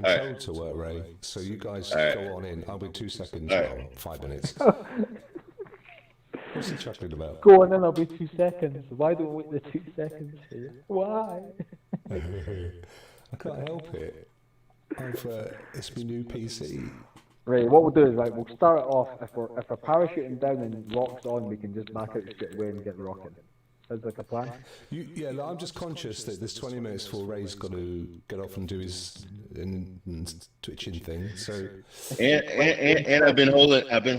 control to work, Ray. So you guys go on in. I'll be 2 seconds. Well, 5 minutes. What's he chuckling about? Go on in, I'll be 2 seconds. Why don't we wait the 2 seconds here? Why? I can't help it. It's my new PC. Right, what we'll do is, right, we'll start it off. If we're parachuting down and Rock's on, we can just back out straight away and get rocking. Sounds like a plan. I'm just conscious that there's 20 minutes before Ray's got to get off and do his twitching thing. So and I've been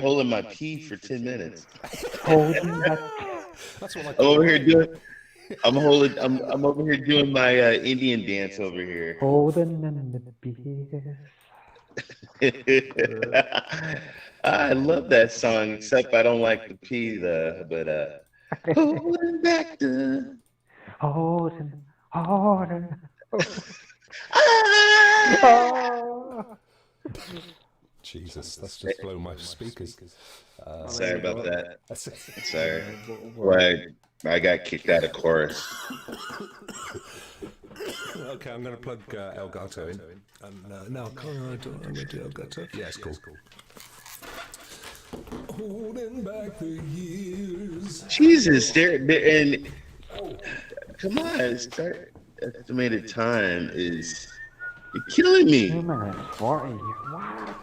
holding my pee for 10 minutes. That's what I'm over here doing my Indian dance over here. Holding in the beer. I love that song, except I don't like the pee but holding back the holding. Jesus, that's just blown my speakers. Sorry about that. Sorry. Well, I got kicked out of chorus. Okay, I'm going to plug Elgato in. No, I'm going to do Elgato. Yeah, it's cool. Holding back the years. Jesus, and come on, start estimated time is you're killing me. 2 minutes 40. What?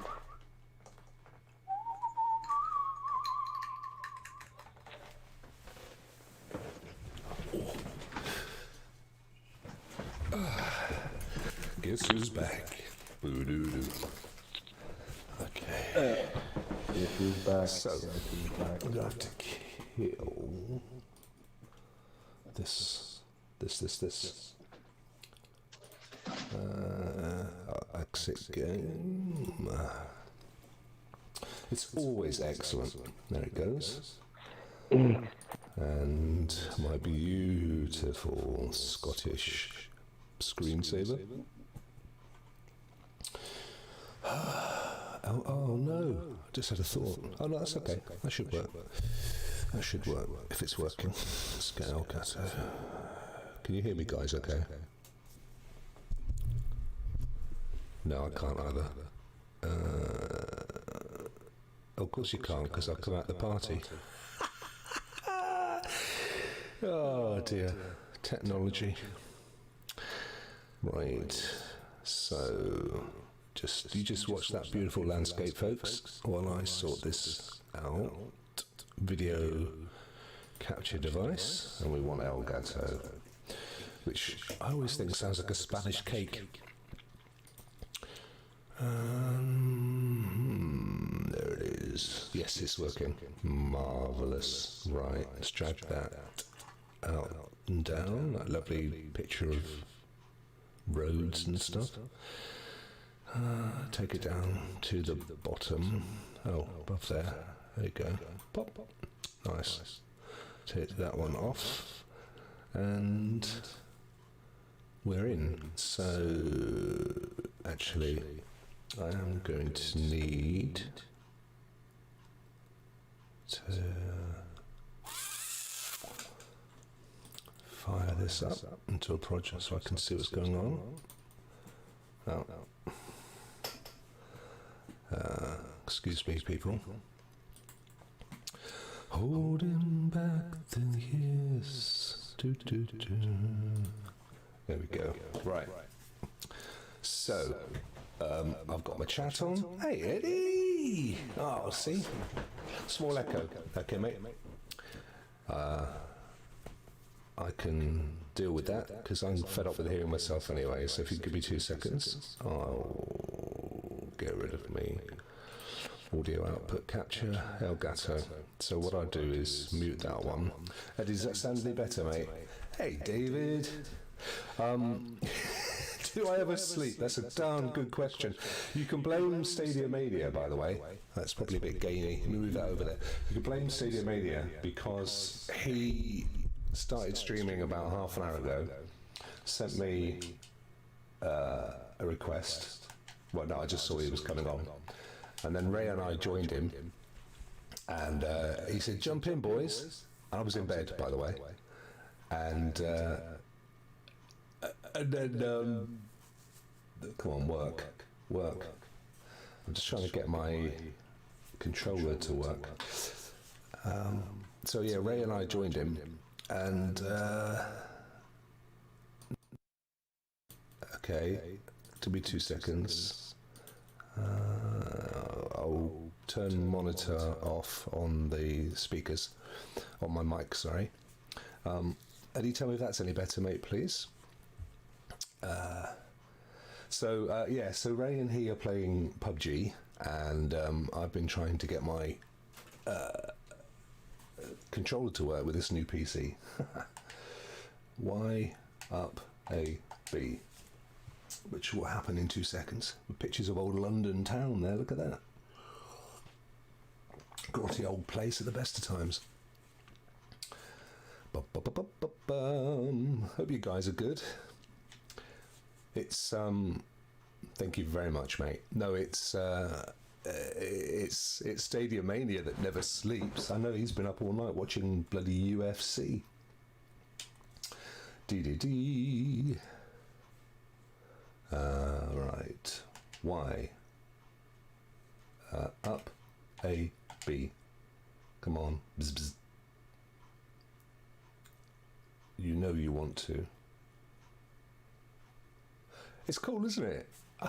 Guess who's back? Boo-doo-doo. Okay. Guess who's back? So, I'm gonna have to kill this. Exit game. It's always excellent. There it goes. And my beautiful Scottish screensaver. Oh no, I just had a thought. Oh no, that's okay. That should work. That should work if it's working. Scale cutter. Can you hear me, guys? Okay. No, I can't either. Of course you can't, because I've come out the party. Oh dear, technology. Right, so you just watch that beautiful landscape, folks, while I sort this out. Video capture device, and we want Elgato, which I always think sounds like a Spanish cake. There it is. Yes, it's working. Marvellous. Right, let's drag that out and down. That lovely picture of roads and stuff. Take it down to the bottom. Oh, above there. There you go. Pop. Nice. Take that one off. And we're in. So, actually, I am going to need to fire this up into a project so I can see what's going on. Oh. Excuse me, people. Holding back the years. There we go. Right. So, I've got my chat on. Hey, Eddie! Oh, see? Small echo. Okay, mate. I can deal with that, because I'm fed up with hearing myself anyway, so if you give me 2 seconds, I'll get rid of me. Audio output capture, Elgato. So what I do is mute that one. Eddie, does that sound any better, mate? Hey, David. Do I ever sleep? That's a darn good question. You can blame StadiaMania, by the way. That's probably a bit gainy. Let me move that over there. You can blame StadiaMania because he started streaming about half an hour ago, sent me a request. Well, no, I just saw he was coming on. And then Ray and I joined him, and he said, "Jump in, boys." I was in bed, by the way. And then, come on, work. work. I'm just trying to get my controller to work. So yeah, Ray and I joined him, and okay, to be 2 seconds. I'll turn monitor off on the speakers, on my mic, sorry. Eddie, tell me if that's any better, mate, please. So Ray and he are playing PUBG, and I've been trying to get my controller to work with this new PC. Y up A B, which will happen in 2 seconds. With pictures of old London town there, look at that. Grotty old place at the best of times. Hope you guys are good. It's thank you very much, mate. No, it's StadiaMania that never sleeps. I know he's been up all night watching bloody UFC. D. Right. Y. Up. A. B. Come on. Bzz, bzz. You know you want to. It's cool, isn't it? I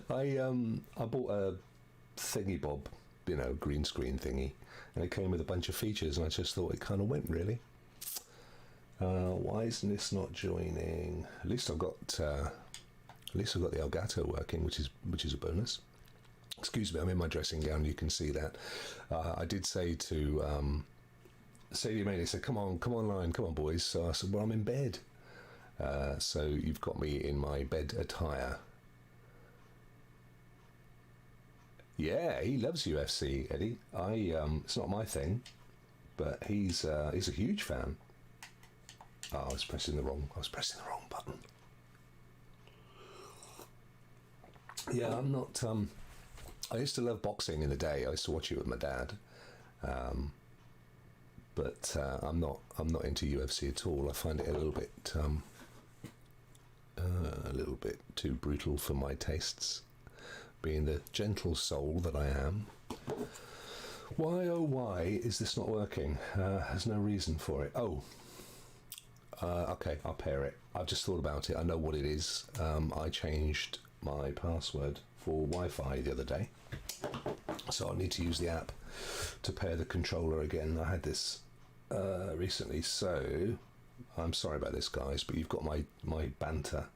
bought a thingy bob, green screen thingy, and it came with a bunch of features, and I just thought it kind of went really. Why isn't this not joining? At least I've got the Elgato working, which is a bonus. Excuse me, I'm in my dressing gown. You can see that. I did say to StadiaMania, said, "Come online, come on, boys." So I said, "Well, I'm in bed." So you've got me in my bed attire. Yeah, he loves UFC, Eddie. It's not my thing, but he's a huge fan. Oh, I was pressing the wrong button. Yeah, I'm not. I used to love boxing in the day. I used to watch it with my dad. But I'm not into UFC at all. I find it a little bit too brutal for my tastes, being the gentle soul that I am. Why, oh why is this not working? There's no reason for it. Okay, I'll pair it. I've just thought about it. I know what it is. I changed my password for Wi-Fi the other day, so I'll need to use the app to pair the controller again. I had this recently, so I'm sorry about this, guys, but you've got my banter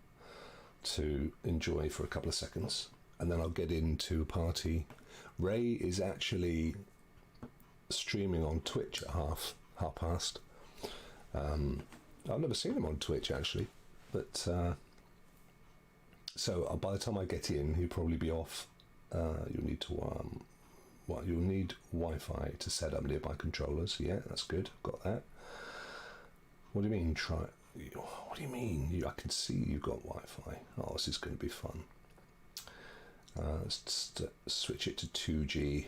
to enjoy for a couple of seconds, and then I'll get into a party. Ray is actually streaming on Twitch at half past. I've never seen him on Twitch actually, but so by the time I get in, he'll probably be off. You'll need to you'll need Wi-Fi to set up nearby controllers. Yeah, that's good. Got that. What do you mean? What do you mean? I can see you've got Wi-Fi. Oh, this is going to be fun. Let's just switch it to 2G.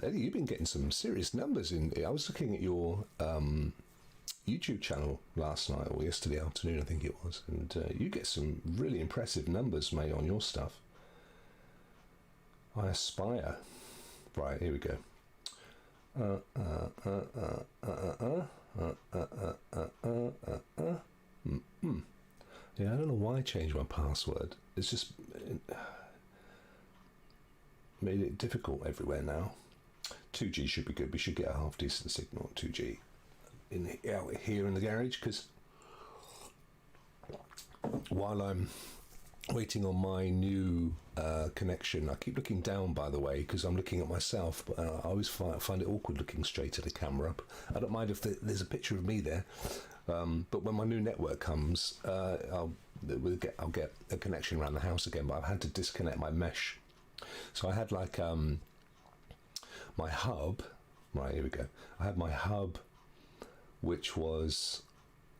Eddie, you've been getting some serious numbers in. I was looking at your YouTube channel last night or yesterday afternoon, I think it was, and you get some really impressive numbers, mate, on your stuff. I aspire. Right, here we go. Yeah, I don't know why I changed my password. It's just made it difficult everywhere now. 2G should be good. We should get a half decent signal 2G out here in the garage, because while I'm waiting on my new connection, I keep looking down, by the way, because I'm looking at myself, but I always find it awkward looking straight at the camera. I don't mind if there's a picture of me there, but when my new network comes, I'll get a connection around the house again, but I've had to disconnect my mesh. So I had like my hub. Right, here we go. I had my hub, which was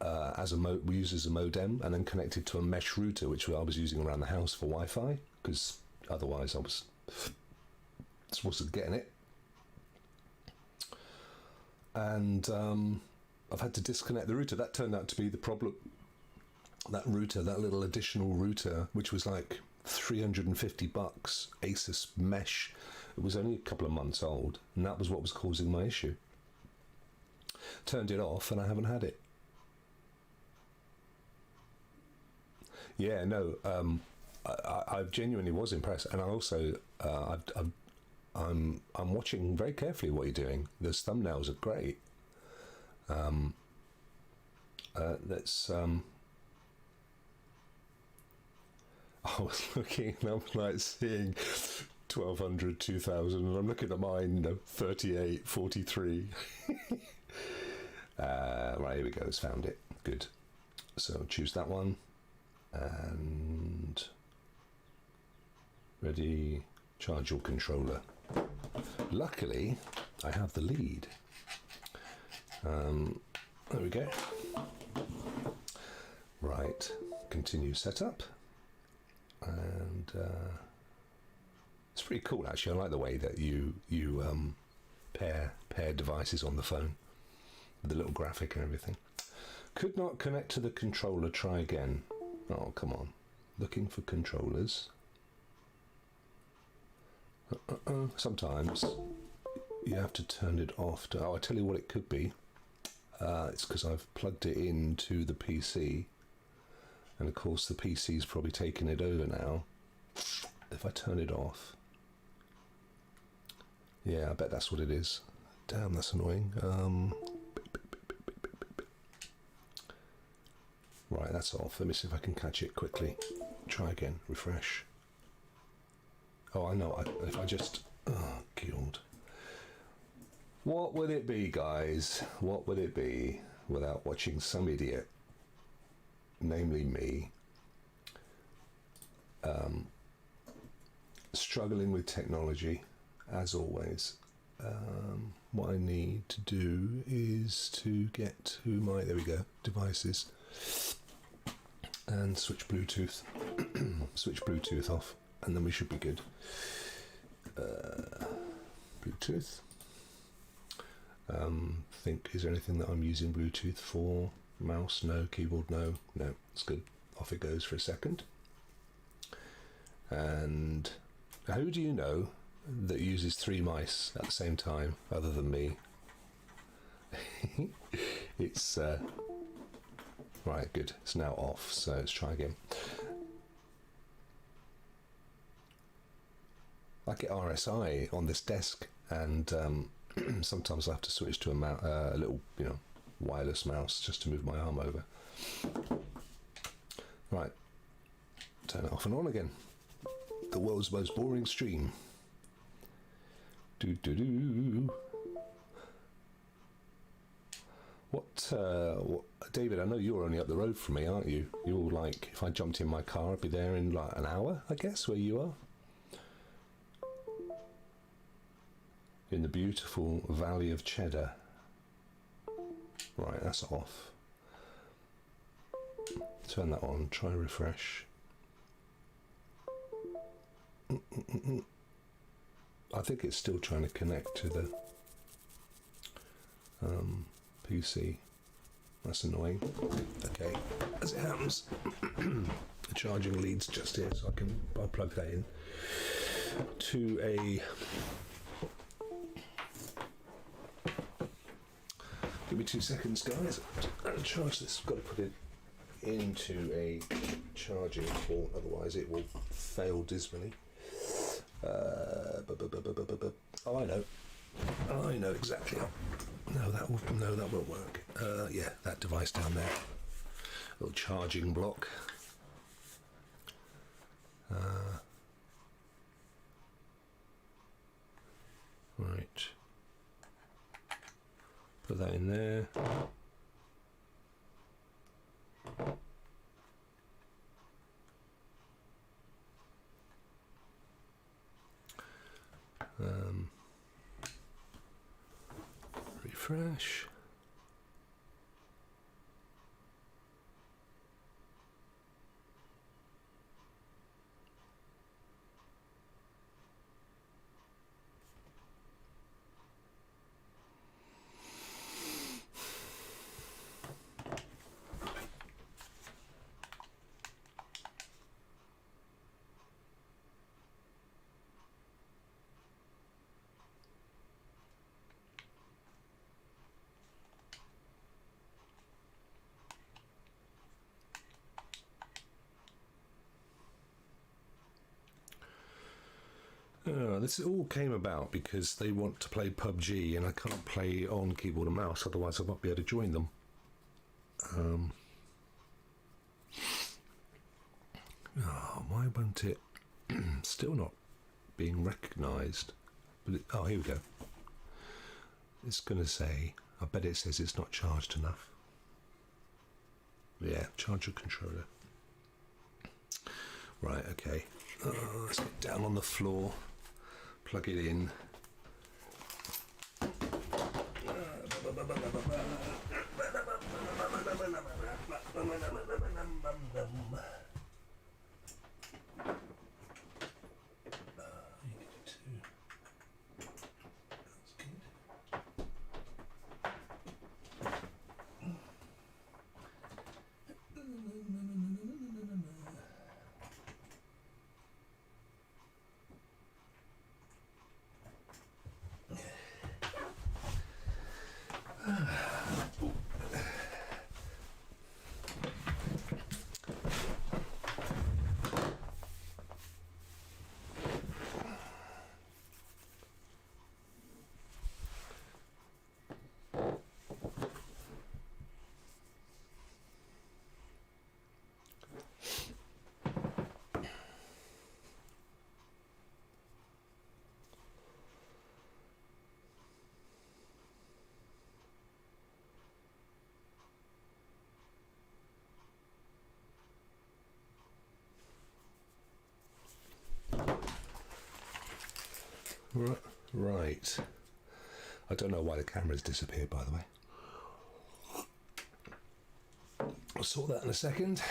we used as a modem, and then connected to a mesh router, which I was using around the house for Wi-Fi, because otherwise I just wasn't getting it. And I've had to disconnect the router. That turned out to be the problem. That router, that little additional router, which was like $350, Asus mesh. It was only a couple of months old, and that was what was causing my issue. Turned it off, and I haven't had it. Yeah, no, I genuinely was impressed, and I also I'm watching very carefully what you're doing. Those thumbnails are great. Let's. I was looking, and I'm like seeing 1200, 2000, and I'm looking at mine, 38, 43. Right, here we go. It's found it. Good. So choose that one, and ready. Charge your controller. Luckily, I have the lead. There we go. Right, continue setup, and it's pretty cool actually. I like the way that you pair devices on the phone with the little graphic and everything. Could not connect to the controller. Try again. Oh, come on. Looking for controllers. Sometimes you have to turn it off. Oh, I tell you what it could be. It's because I've plugged it into the PC, and of course the PC's probably taking it over now. If I turn it off, yeah, I bet that's what it is. Damn, that's annoying. Right, that's off. Let me see if I can catch it quickly. Try again. Refresh. Oh, I know. If I just... Oh, God. What would it be, guys? What would it be without watching some idiot, namely me, struggling with technology, as always. What I need to do is to get to my... There we go. Devices. And switch Bluetooth. Switch Bluetooth off. And then we should be good. Bluetooth. Think, is there anything that I'm using Bluetooth for? Mouse, no. Keyboard, no. No, it's good. Off it goes for a second. And who do you know that uses 3 mice at the same time, other than me? It's right, good. It's now off, so let's try again. I get RSI on this desk, and sometimes I have to switch to a little, wireless mouse just to move my arm over. Right, turn it off and on again. The world's most boring stream. What, David? I know you're only up the road from me, aren't you? You're like, if I jumped in my car, I'd be there in like an hour, I guess, where you are. In the beautiful Valley of Cheddar. Right, that's off. Turn that on, try refresh. I think it's still trying to connect to the PC. That's annoying. Okay, as it happens, the charging lead's just here, so I'll plug that in to a... Give me 2 seconds, guys. And charge this. I've got to put it into a charging port, otherwise it will fail dismally. Oh, I know. I know exactly. No, that won't work. Yeah, that device down there. Little charging block. Right. Put that in there. Refresh. Well, this all came about because they want to play PUBG and I can't play on keyboard and mouse, otherwise I won't be able to join them. Why won't it? Still not being recognised. But oh, here we go. It's going to say, I bet it says it's not charged enough. Yeah, charge your controller. Right, okay. Let's get down on the floor, plug it in. Right. I don't know why the camera's disappeared, by the way. I'll sort that in a second.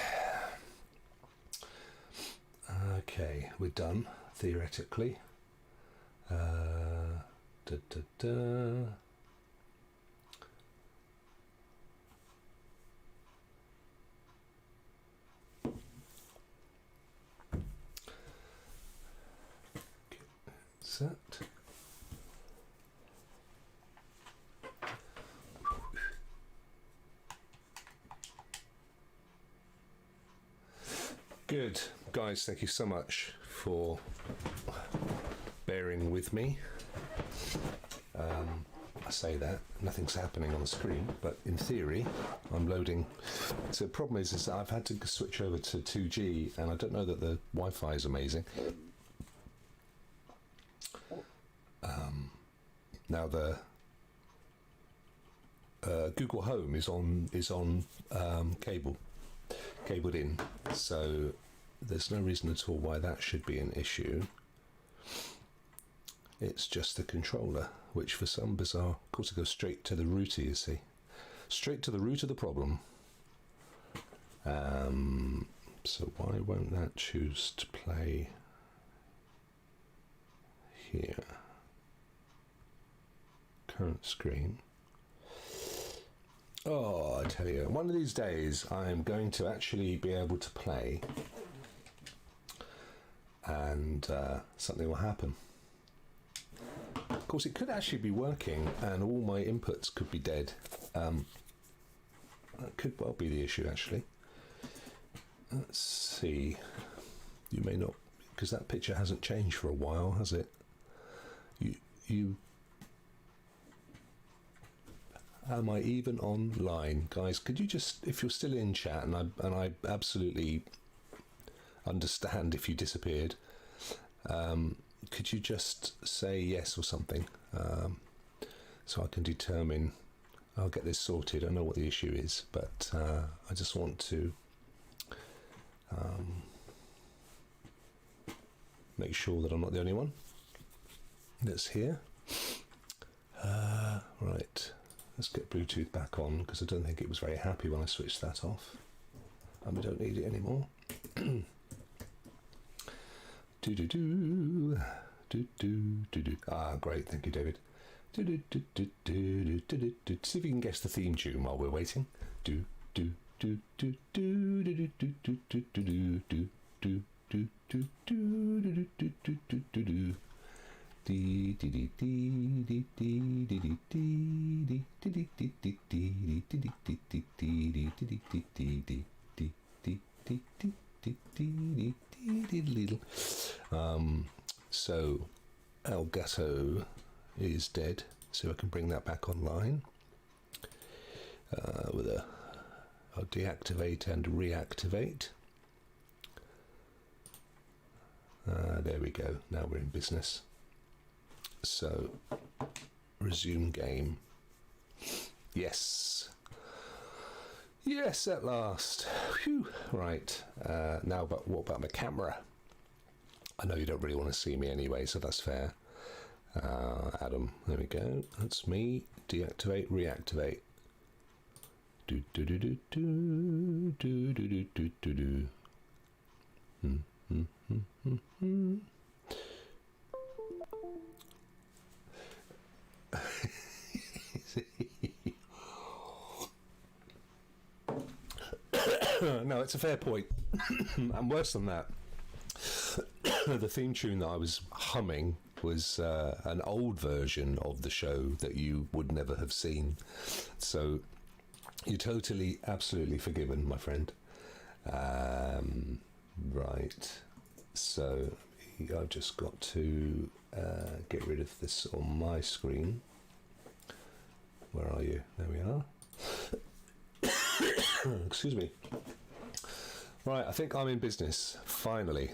Okay, we're done, theoretically. Set. Good. Guys, thank you so much for bearing with me. I say that, nothing's happening on the screen, but in theory, I'm loading. So the problem is that I've had to switch over to 2G, and I don't know that the Wi-Fi is amazing. Now the Google Home is on cabled in, so there's no reason at all why that should be an issue. It's just the controller, which for some bizarre, of course, it goes straight to the router. You see, straight to the root of the problem. So why won't that choose to play here? Current screen. Oh, I tell you, one of these days I'm going to actually be able to play, and something will happen. Of course, it could actually be working, and all my inputs could be dead. That could well be the issue, actually. Let's see. You may not, because that picture hasn't changed for a while, has it? You. Am I even online, guys? Could you just, if you're still in chat, and I absolutely understand if you disappeared, could you just say yes or something, so I can determine? I'll get this sorted. I know what the issue is, but I just want to make sure that I'm not the only one that's here. Right. Let's get Bluetooth back on, because I don't think it was very happy when I switched that off. And we don't need it anymore. Ah, great, thank you, David. See if you can guess the theme tune while we're waiting. So Elgato is dead, so I can bring that back online with I'll deactivate and reactivate. There we go, now we're in business. So resume game. Yes, at last. Phew. Right, now but what about my camera? I know you don't really want to see me anyway, so that's fair. Adam, there we go, that's me. Deactivate, reactivate. Do do do do do do do do do do. No, it's a fair point. And worse than that, the theme tune that I was humming was an old version of the show that you would never have seen. So you're totally, absolutely forgiven, my friend. Right. So I've just got to get rid of this on my screen. Where are you? There we are. Excuse me. Right, I think I'm in business. Finally.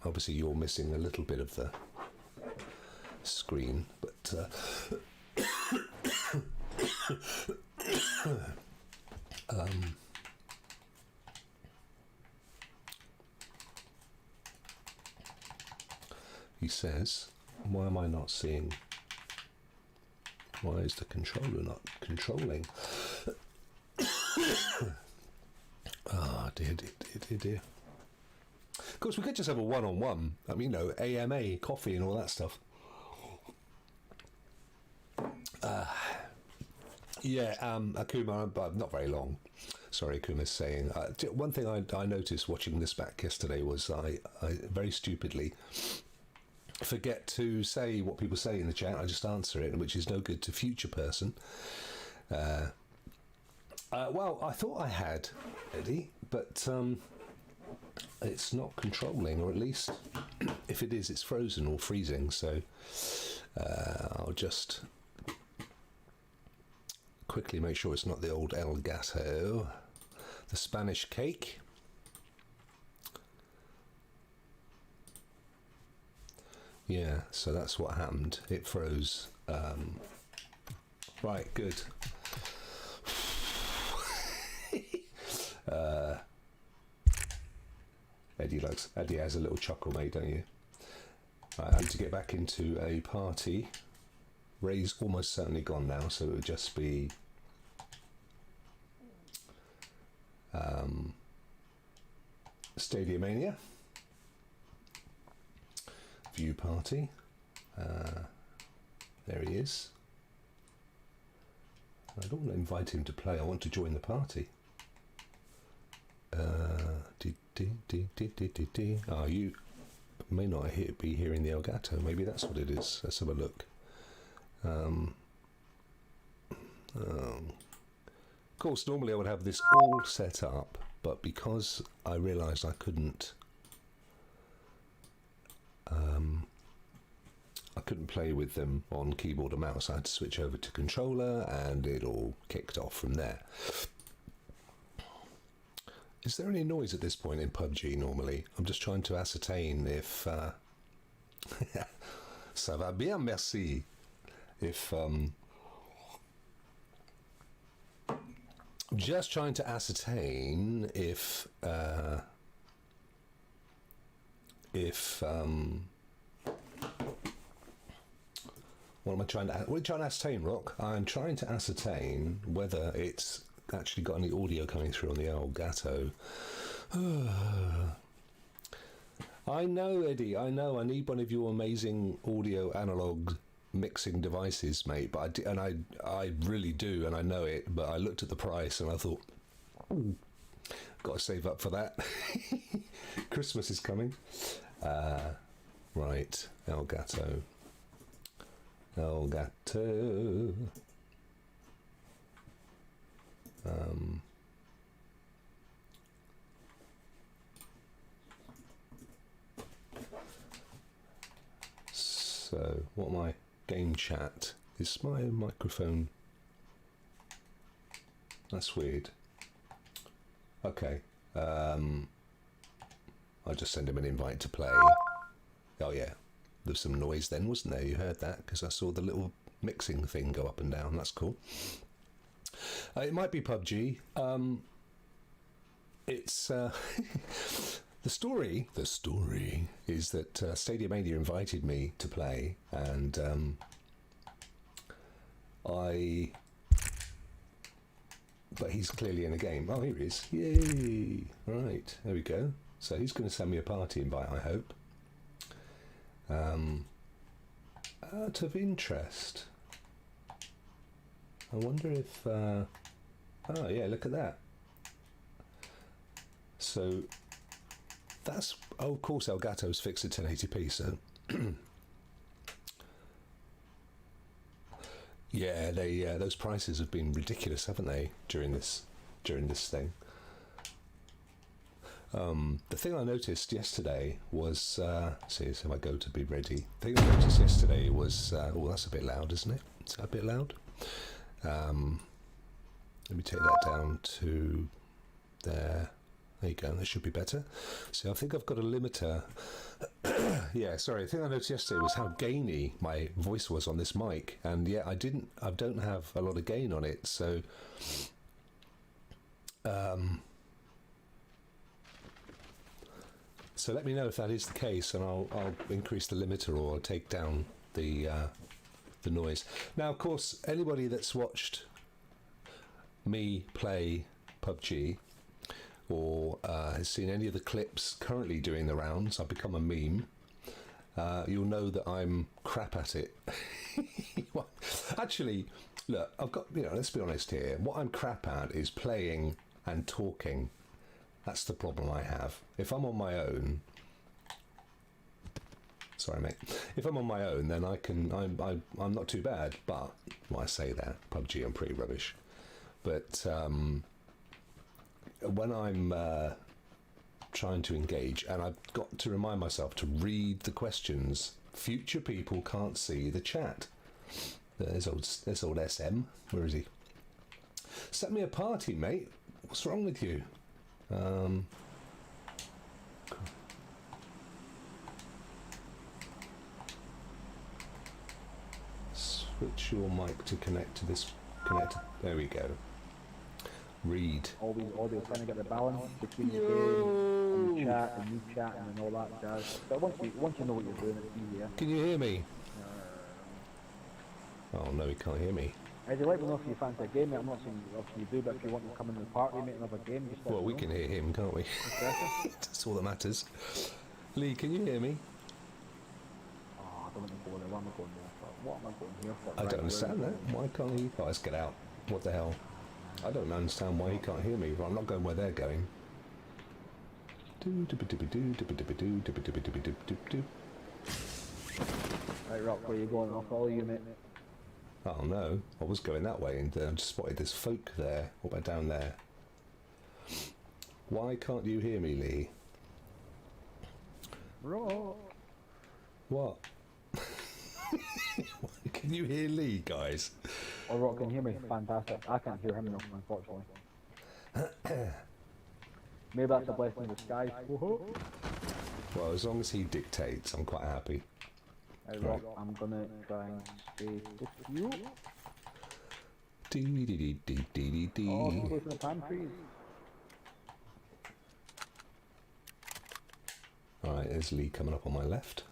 Obviously you're missing a little bit of the screen, but he says, why am I not seeing? Why is the controller not controlling? Ah, dear. Of course, we could just have a one-on-one. I mean, AMA, coffee and all that stuff. Akuma, but not very long. Sorry, Akuma's saying. One thing I noticed watching this back yesterday was I very stupidly forget to say what people say in the chat. I just answer it, which is no good to future person. Well, I thought I had, Eddie, but it's not controlling, or at least if it is, it's frozen or freezing. So I'll just quickly make sure it's not the old El Gato, the Spanish cake. Yeah, so that's what happened. It froze. Right, good. Eddie has a little chuckle, mate, don't you? Right, I need to get back into a party. Ray's almost certainly gone now, so it would just be StadiaMania. View party. There he is. I don't want to invite him to play, I want to join the party. You may not be hearing the Elgato, maybe that's what it is. Let's have a look. Of course, normally I would have this all set up, but because I realised I couldn't play with them on keyboard and mouse, I had to switch over to controller, and it all kicked off from there. Is there any noise at this point in PUBG normally? I'm just trying to ascertain if ça va bien, merci. If just trying to ascertain if what are you trying to ascertain, Rokk? I'm trying to ascertain whether it's actually got any audio coming through on the Elgato. I know, Eddie, I know. I need one of your amazing audio analog mixing devices, mate. But I really do, and I know it. But I looked at the price and I thought, got to save up for that. Christmas is coming. Right, Elgato. So, what my game chat is my microphone. That's weird. Okay. I'll just send him an invite to play. Oh yeah, there's some noise then, wasn't there? You heard that because I saw the little mixing thing go up and down. That's cool. It might be PUBG. It's the story. The story is that StadiaMania invited me to play, and but he's clearly in a game. Oh, here he is. Yay! Right, there we go. So he's going to send me a party invite, I hope. Out of interest, I wonder if... oh, yeah, look at that. So, that's... Oh, of course, Elgato's fixed at 1080p, so... Yeah, they those prices have been ridiculous, haven't they, during this thing? The thing I noticed yesterday was see if I go to be ready. The thing I noticed yesterday was oh, that's a bit loud, isn't it? Is that a bit loud? Let me take that down to there. There you go. That should be better. So I think I've got a limiter. Yeah, sorry. The thing I noticed yesterday was how gainy my voice was on this mic, and yeah, I don't have a lot of gain on it. So, so let me know if that is the case, and I'll increase the limiter or take down the noise. Now, of course, anybody that's watched me play PUBG or has seen any of the clips currently doing the rounds, I've become a meme. You'll know that I'm crap at it. Well, actually, look, I've got, let's be honest here. What I'm crap at is playing and talking. That's the problem I have. If I'm on my own, sorry, mate. If I'm on my own, then I'm not too bad. But well, I say that PUBG, I'm pretty rubbish. But when I'm trying to engage, and I've got to remind myself to read the questions. Future people can't see the chat. There's old SM. Where is he? Set me a party, mate. What's wrong with you? Switch your mic to connect to this connector. There we go. Read. All these audio trying to get the balance between the game and the chat and you chatting and all that jazz. But once you know what you're doing, it's easier. Can you hear me? Oh no, he can't hear me. I'd like to know if you fancy a game, mate. I'm not saying obviously you do, but if you want to come in the party, mate, and have a game, just let Well, me we know. can hear him, can't we? That's all that matters. Lee, can you hear me? Oh, I don't want to go there. What am I going there for? What am I going here for? I don't understand that. Why can't he? Oh, let's get out. What the hell? I don't understand why he can't hear me. Well, I'm not going where they're going. Right, Rokk, where are you going? I'll follow you, mate. Oh no, I was going that way and I just spotted this folk there. What about down there? Why can't you hear me, Lee? Rokk. What? Can you hear Lee, guys? Oh, Rokk can hear me. Fantastic. I can't hear him enough, unfortunately. Maybe that's a blessing in disguise. Well, as long as he dictates, I'm quite happy. Hey, Rokk, I'm gonna try and stay with you. Dee-dee-dee-dee-dee-dee. Oh, go to the pantries. Alright, there's Lee coming up on my left.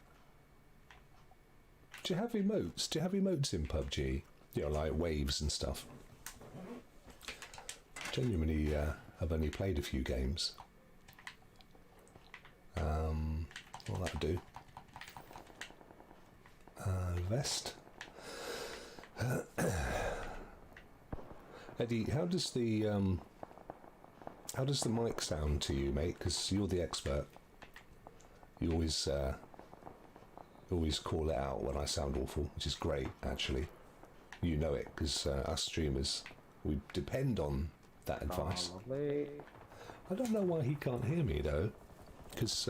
Do you have emotes? Do you have emotes in PUBG? Like waves and stuff. Genuinely, I've only played a few games. Well, that'll do. Vest. Eddie, how does the mic sound to you, mate? Because you're the expert. You always call it out when I sound awful, which is great, actually. You know it, because us streamers, we depend on that advice. Lovely. I don't know why he can't hear me, though, because...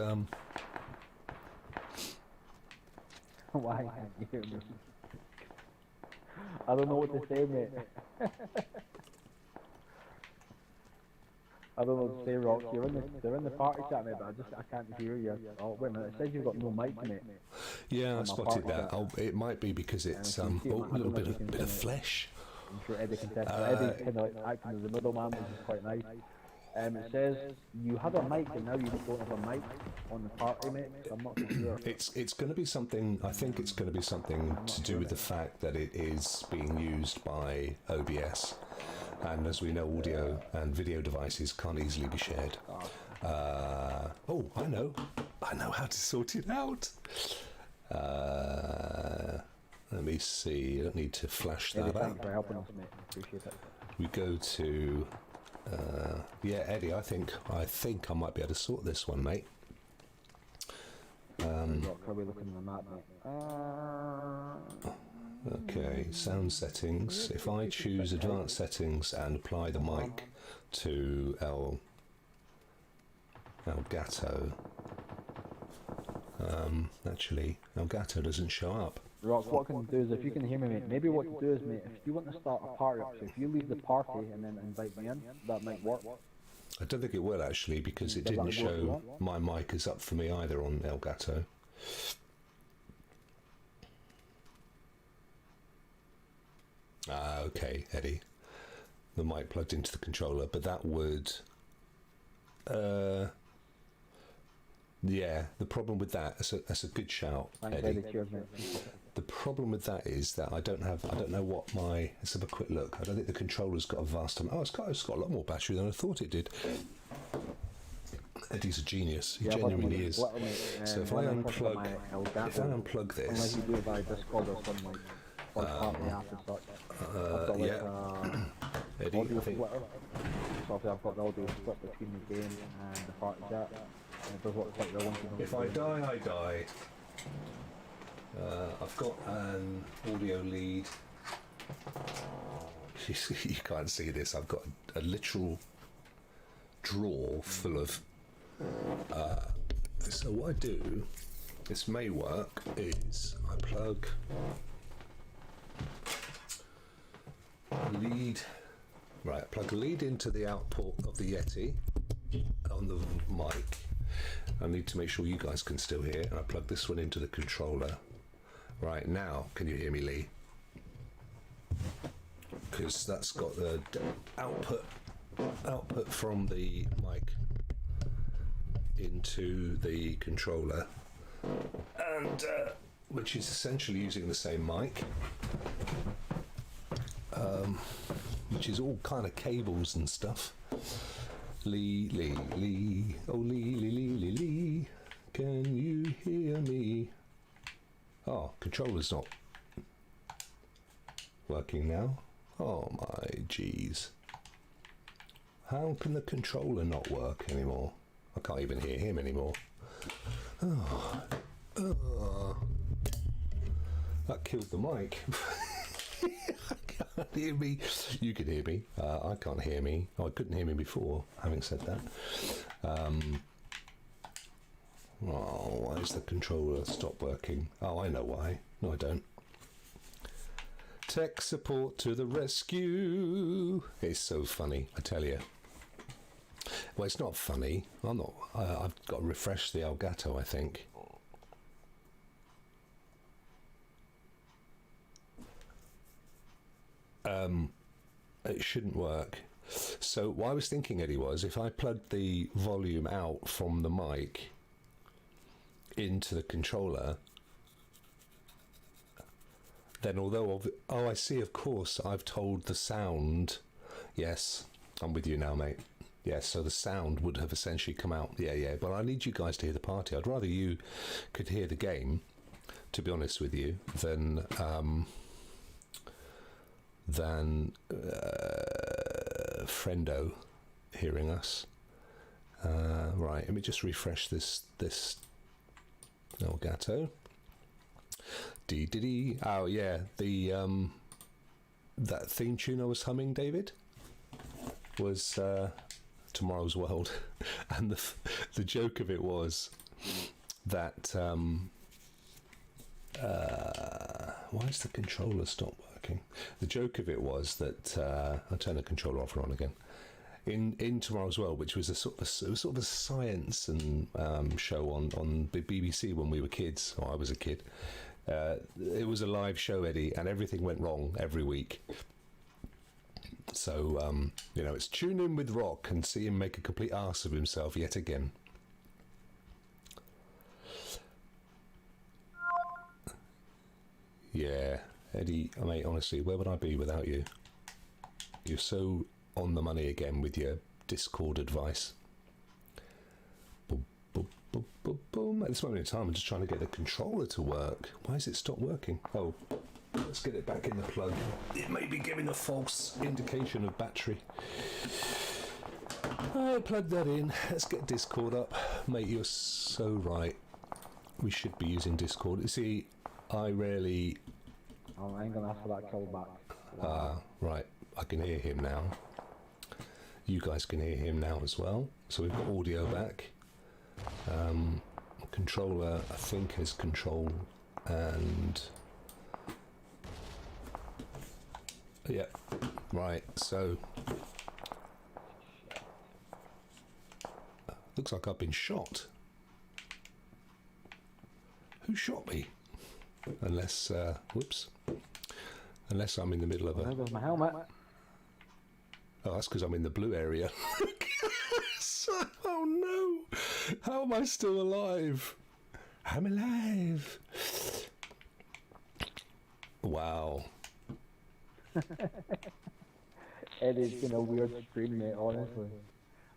Why can't you hear me? I don't know what to say, mate. I don't know what to say, Rokk. They're in the party chat, mate, but I can't hear you. Oh, wait a minute. It says you've got no mic, mate. Yeah, I spotted that. It might be because it's a little bit of flesh. I'm sure Eddie can test. Eddie's kind of like acting as a middleman, which is quite nice. It says you had a mic and now you don't have a mic on the party, mate. So I'm not too sure. It's going to be something. I think it's going to be something to do with the fact that it is being used by OBS, and as we know, audio and video devices can't easily be shared. Oh, I know how to sort it out. Let me see. I don't need to flash that Eddie, out. thanks for helping us, mate. Appreciate it. We go to. Yeah, Eddie, I think I might be able to sort this one, mate. Rokk, how are we looking on the map, mate? Okay, sound settings. If I choose advanced settings and apply the mic to Elgato, actually, Elgato doesn't show up. Rokk, what I can do is, if you can hear me, mate, maybe what to do is, mate, if you want to start a party up, so if you leave the party and then invite me in, that might work. I don't think it will actually, because it didn't show my mic is up for me either on Elgato. Okay, Eddie. The mic plugged into the controller, but that would... yeah, the problem with that, that's a good shout, Thanks, Eddie. Cheers, mate. The problem with that is that I don't know what my... Let's have a quick look. I don't think the controller's got a vast amount... Oh, it's got a lot more battery than I thought it did. Eddie's a genius. He genuinely is. So if I unplug this... Unless you do it by Discord or something like... partly after such. Eddie, audio I think... splitter. So obviously I've got the audio split between the game and the party chat. And it does look quite well. If I die, I die. I've got an audio lead. You can't see this. I've got a literal drawer full of... so what I do, this may work, is I plug lead... Right, I plug lead into the output of the Yeti on the mic. I need to make sure you guys can still hear, and I plug this one into the controller. Right, now, can you hear me, Lee? Because that's got the output from the mic into the controller, and which is essentially using the same mic, which is all kind of cables and stuff. Lee, oh Lee, can you hear me? Oh, controller's not working now. Oh my jeez. How can the controller not work anymore? I can't even hear him anymore. That killed the mic. I can't hear me. You can hear me. I can't hear me. Oh, I couldn't hear me before, having said that. Why does the controller stop working? Oh, I know why. No, I don't. Tech support to the rescue. It's so funny, I tell you. Well, it's not funny. I'm not. I've got to refresh the Elgato, I think. It shouldn't work. So what I was thinking, Eddie, was if I plugged the volume out from the mic into the controller, then although... Oh, I see, of course, I've told the sound... Yes, I'm with you now, mate. Yes, so the sound would have essentially come out. Yeah, but I need you guys to hear the party. I'd rather you could hear the game, to be honest with you, than friendo hearing us. Right, let me just refresh this Elgato. Dee. Oh yeah, the that theme tune I was humming, David, was Tomorrow's World, and the joke of it was that Why has the controller stopped working? The joke of it was that I'll turn the controller off and on again. In Tomorrow's World, which was a sort of a science and show on the BBC when we were kids, or I was a kid. It was a live show, Eddie, and everything went wrong every week. So it's tune in with Rokk and see him make a complete arse of himself yet again. Yeah, Eddie, mate, honestly, where would I be without you? You're so on the money again with your Discord advice. Boom, boom, boom, boom, boom. At this moment in time, I'm just trying to get the controller to work. Why has it stopped working? Oh, let's get it back in the plug. It may be giving a false indication of battery. Oh, plug that in. Let's get Discord up. Mate, you're so right. We should be using Discord. You see, I rarely... Oh, I ain't gonna ask for that call back. Right. I can hear him now. You guys can hear him now as well. So we've got audio back. Controller, I think, has control and... Yeah, right, so... Looks like I've been shot. Who shot me? Unless, whoops. Unless I'm in the middle of There goes my helmet. Oh, that's because I'm in the blue area. Oh no! How am I still alive? I'm alive! Wow. Eddie's been a weird stream, mate, honestly.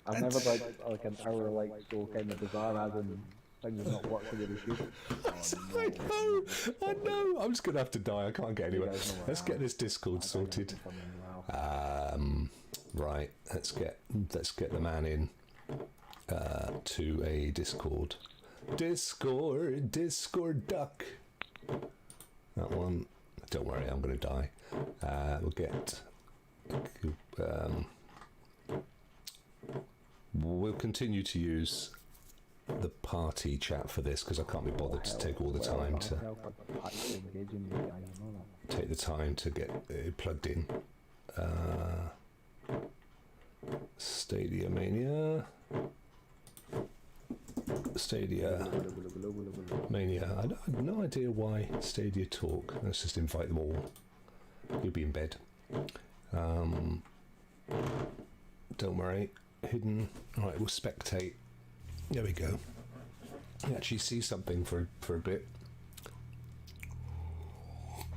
I've never done like an hour like so kind of bizarre as in things have not worked the way they should. I know. I'm just gonna have to die. I can't get anywhere. Let's get this Discord sorted. Right. Let's get the man in to a Discord. Discord duck. That one. Don't worry, I'm gonna die. We'll get. We'll continue to use the party chat for this because I can't be bothered to take all the time to get it plugged in. StadiaMania. StadiaMania. I have no idea why Stadia talk. Let's just invite them all. You'll be in bed. Don't worry. Hidden. Right, we'll spectate. There we go. You actually see something for a bit.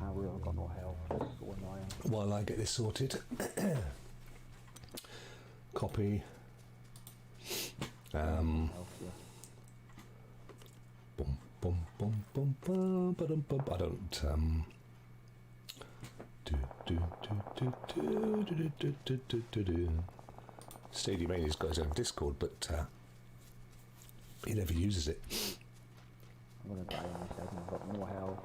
I really got no help. This is so annoying. While I get this sorted. Copy. Boom, boom, boom, boom, boom, boom, boom. I don't. StadiaMania's got his own Discord, but he never uses it. I'm gonna die in a second. I've got no health.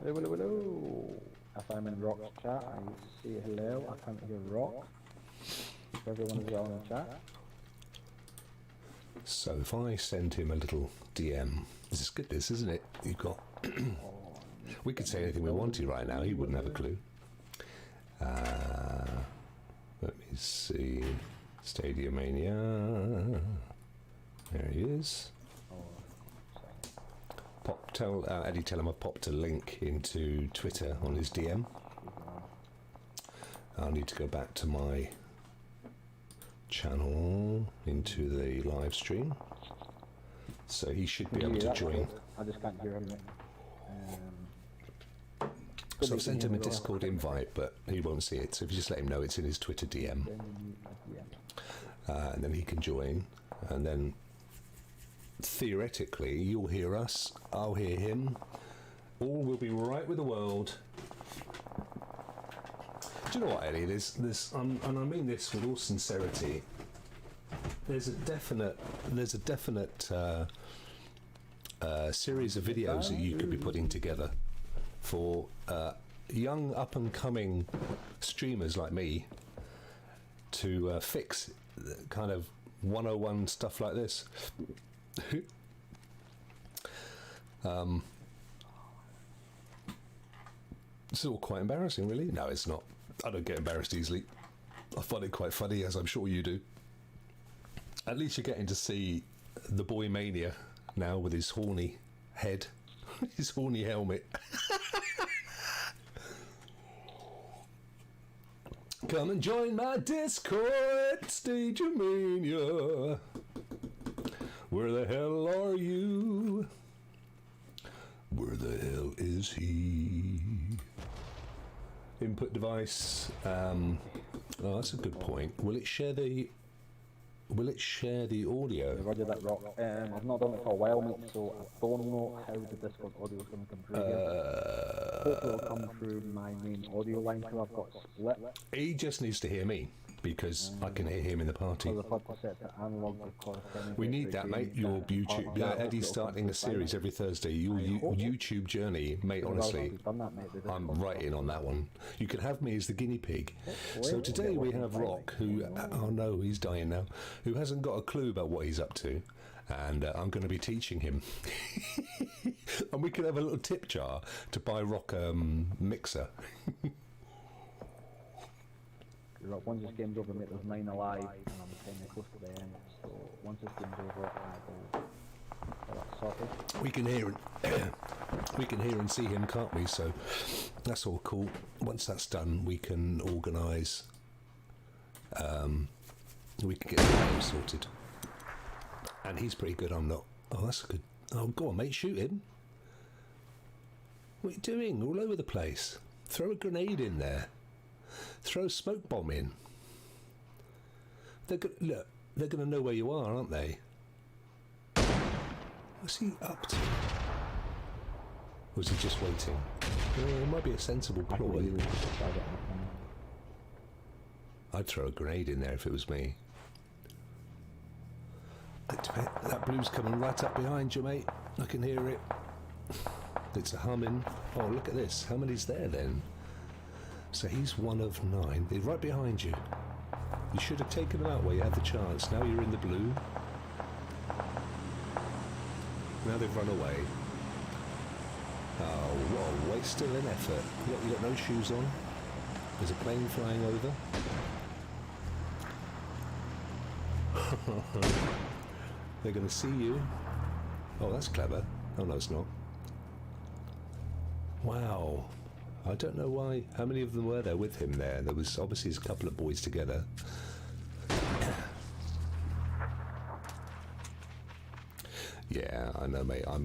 Hello. If I'm in Rock's chat, I say hello. I can't hear Rokk. Everyone is well in the chat. So if I send him a little DM, this is good, this, isn't it? You've got... we could say anything we wanted right now, he wouldn't have a clue. Let me see... StadiaMania... There he is. Eddie, tell him I popped a link into Twitter on his DM. I'll need to go back to my channel into the live stream, so he should be able to join. I just can't hear him. So I've sent him a Discord invite, but he won't see it. So if you just let him know it's in his Twitter DM, and then he can join, and then theoretically you'll hear us, I'll hear him, all will be right with the world. Do you know what, Eddie? There's and I mean this with all sincerity. There's a definite series of videos that you could be putting together for young up and coming streamers like me to fix kind of 101 stuff like this. It's all quite embarrassing, really. No, it's not. I don't get embarrassed easily. I find it quite funny, as I'm sure you do. At least you're getting to see the boy mania now with his horny head, his horny helmet. Come and join my Discord, StadiaMania. Where the hell are you? Where the hell is he? Input device. Oh, that's a good point. Will it share the audio? I've already that Rokk. I've not done it for a while, mate, so I don't know how the Discord audio is going to come through here. Hopefully it'll come through my main audio line, because I've got split. He just needs to hear me, because I can hear him in the party. We need that, mate. Your YouTube. Eddie's starting a series every Thursday. Your YouTube journey, mate. Honestly, I'm right in on that one. You can have me as the guinea pig. So today we have Rokk, who, oh no, he's dying now, who hasn't got a clue about what he's up to, and I'm going to be teaching him. And we could have a little tip jar to buy Rokk mixer. Once this game's over, mate, there's 9 alive, and I'm kind of close to the end. So once this game's over, I will get that sorted. We can hear and see him, can't we? So that's all cool. Once that's done, we can organise. We can get the game sorted. And he's pretty good. I'm not. Oh, that's good. Oh, go on, mate, shoot him. What are you doing? All over the place. Throw a grenade in there. Throw a smoke bomb in. They're going to know where you are, aren't they? What's he up to? Or is he just waiting? It might be a sensible ploy. I'd throw a grenade in there if it was me. That blue's coming right up behind you, mate. I can hear it. It's a humming. Oh, look at this. How many's there then? So he's 1 of 9. They're right behind you. You should have taken them out while you had the chance. Now you're in the blue. Now they've run away. Oh, what a waste of an effort. You got no shoes on. There's a plane flying over. They're going to see you. Oh, that's clever. Oh, no, it's not. Wow. I don't know why. How many of them were there with him there? There was obviously a couple of boys together. Yeah, I know, mate. Well,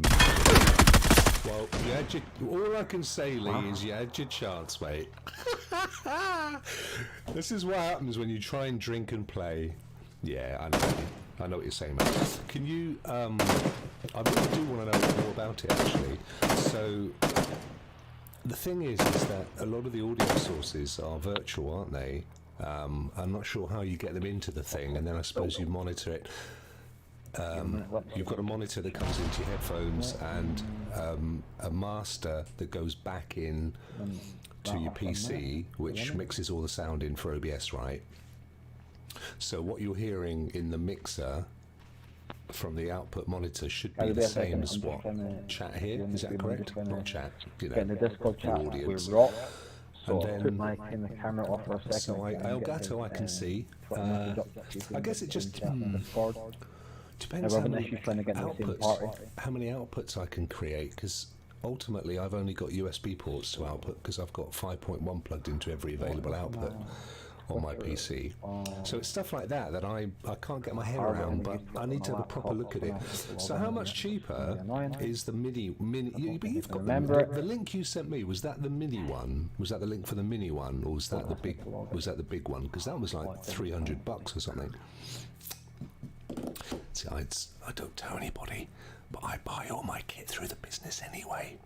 you had your... all I can say, Lee, is you had your chance, mate. This is what happens when you try and drink and play. Yeah, I know. I know what you're saying, mate. Can you... I really do want to know more about it, actually. So... the thing is that a lot of the audio sources are virtual, aren't they? I'm not sure how you get them into the thing, and then I suppose you monitor it. You've got a monitor that comes into your headphones and a master that goes back in to your PC, which mixes all the sound in for OBS, right? So what you're hearing in the mixer from the output monitor should be the same as what chat here. Is that correct? Not chat. You know, in the Discord chat with Rokk. So and then I put my camera off for a second. So Elgato I can see. I guess it just depends how many outputs I can create, because ultimately I've only got USB ports to output, because I've got 5.1 plugged into every available output on my PC. So it's stuff like that that I can't get my head around, but I need to have a proper look at it. So how much cheaper is the mini? You've got the link you sent me. Was that the mini one? Was that the link for the mini one, or was that the big? Was that the big one? Because that was like $300 or something. See, I don't tell anybody, but I buy all my kit through the business anyway.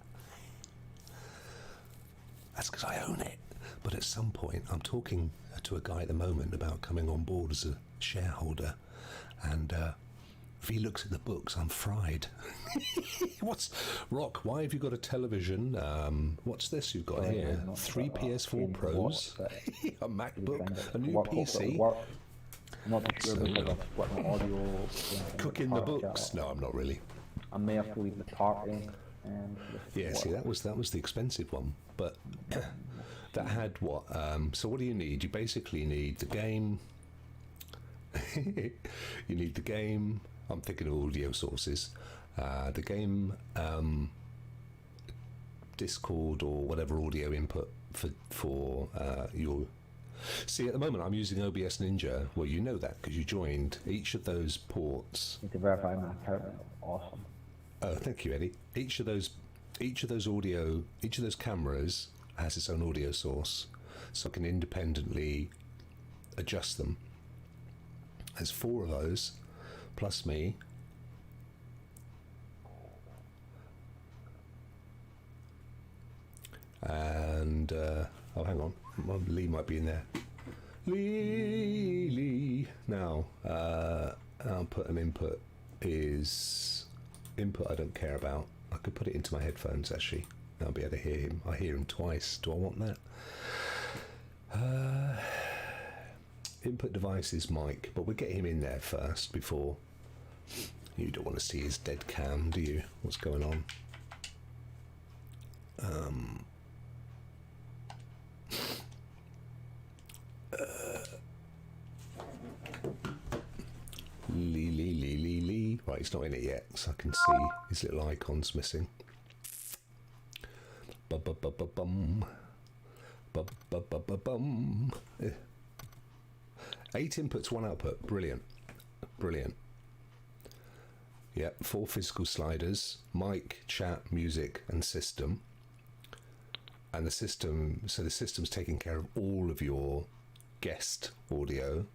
That's because I own it. But at some point, I'm talking to a guy at the moment about coming on board as a shareholder, and if he looks at the books, I'm fried. What's Rokk? Why have you got a television? What's this you've got here? 3 PS4 Pros, a MacBook, a new PC. I'm not too sure because I'm splitting audio. Cooking the books? No, I'm not really. I may have to leave the party. Yeah, see, that was the expensive one, but that had what? So what do you need? You basically need the game. You need the game. I'm thinking of audio sources. The game, Discord or whatever audio input for your. See, at the moment I'm using OBS Ninja. Well, you know that because you joined each of those ports. Need to verify my account. Awesome. Oh, thank you, Eddie. Each of those cameras has its own audio source, so I can independently adjust them. There's 4 of those, plus me. And oh, hang on, Lee might be in there. Lee. Now, output and input is input. I don't care about. I could put it into my headphones actually. I'll be able to hear him. I hear him twice. Do I want that? Input device is mic, but we'll get him in there first before. You don't want to see his dead cam, do you? What's going on? Lee. Right, he's not in it yet, so I can see his little icons missing. Bum. 8 inputs, 1 output. Brilliant. Yep, 4 physical sliders: mic, chat, music, and system. And the system's taking care of all of your guest audio.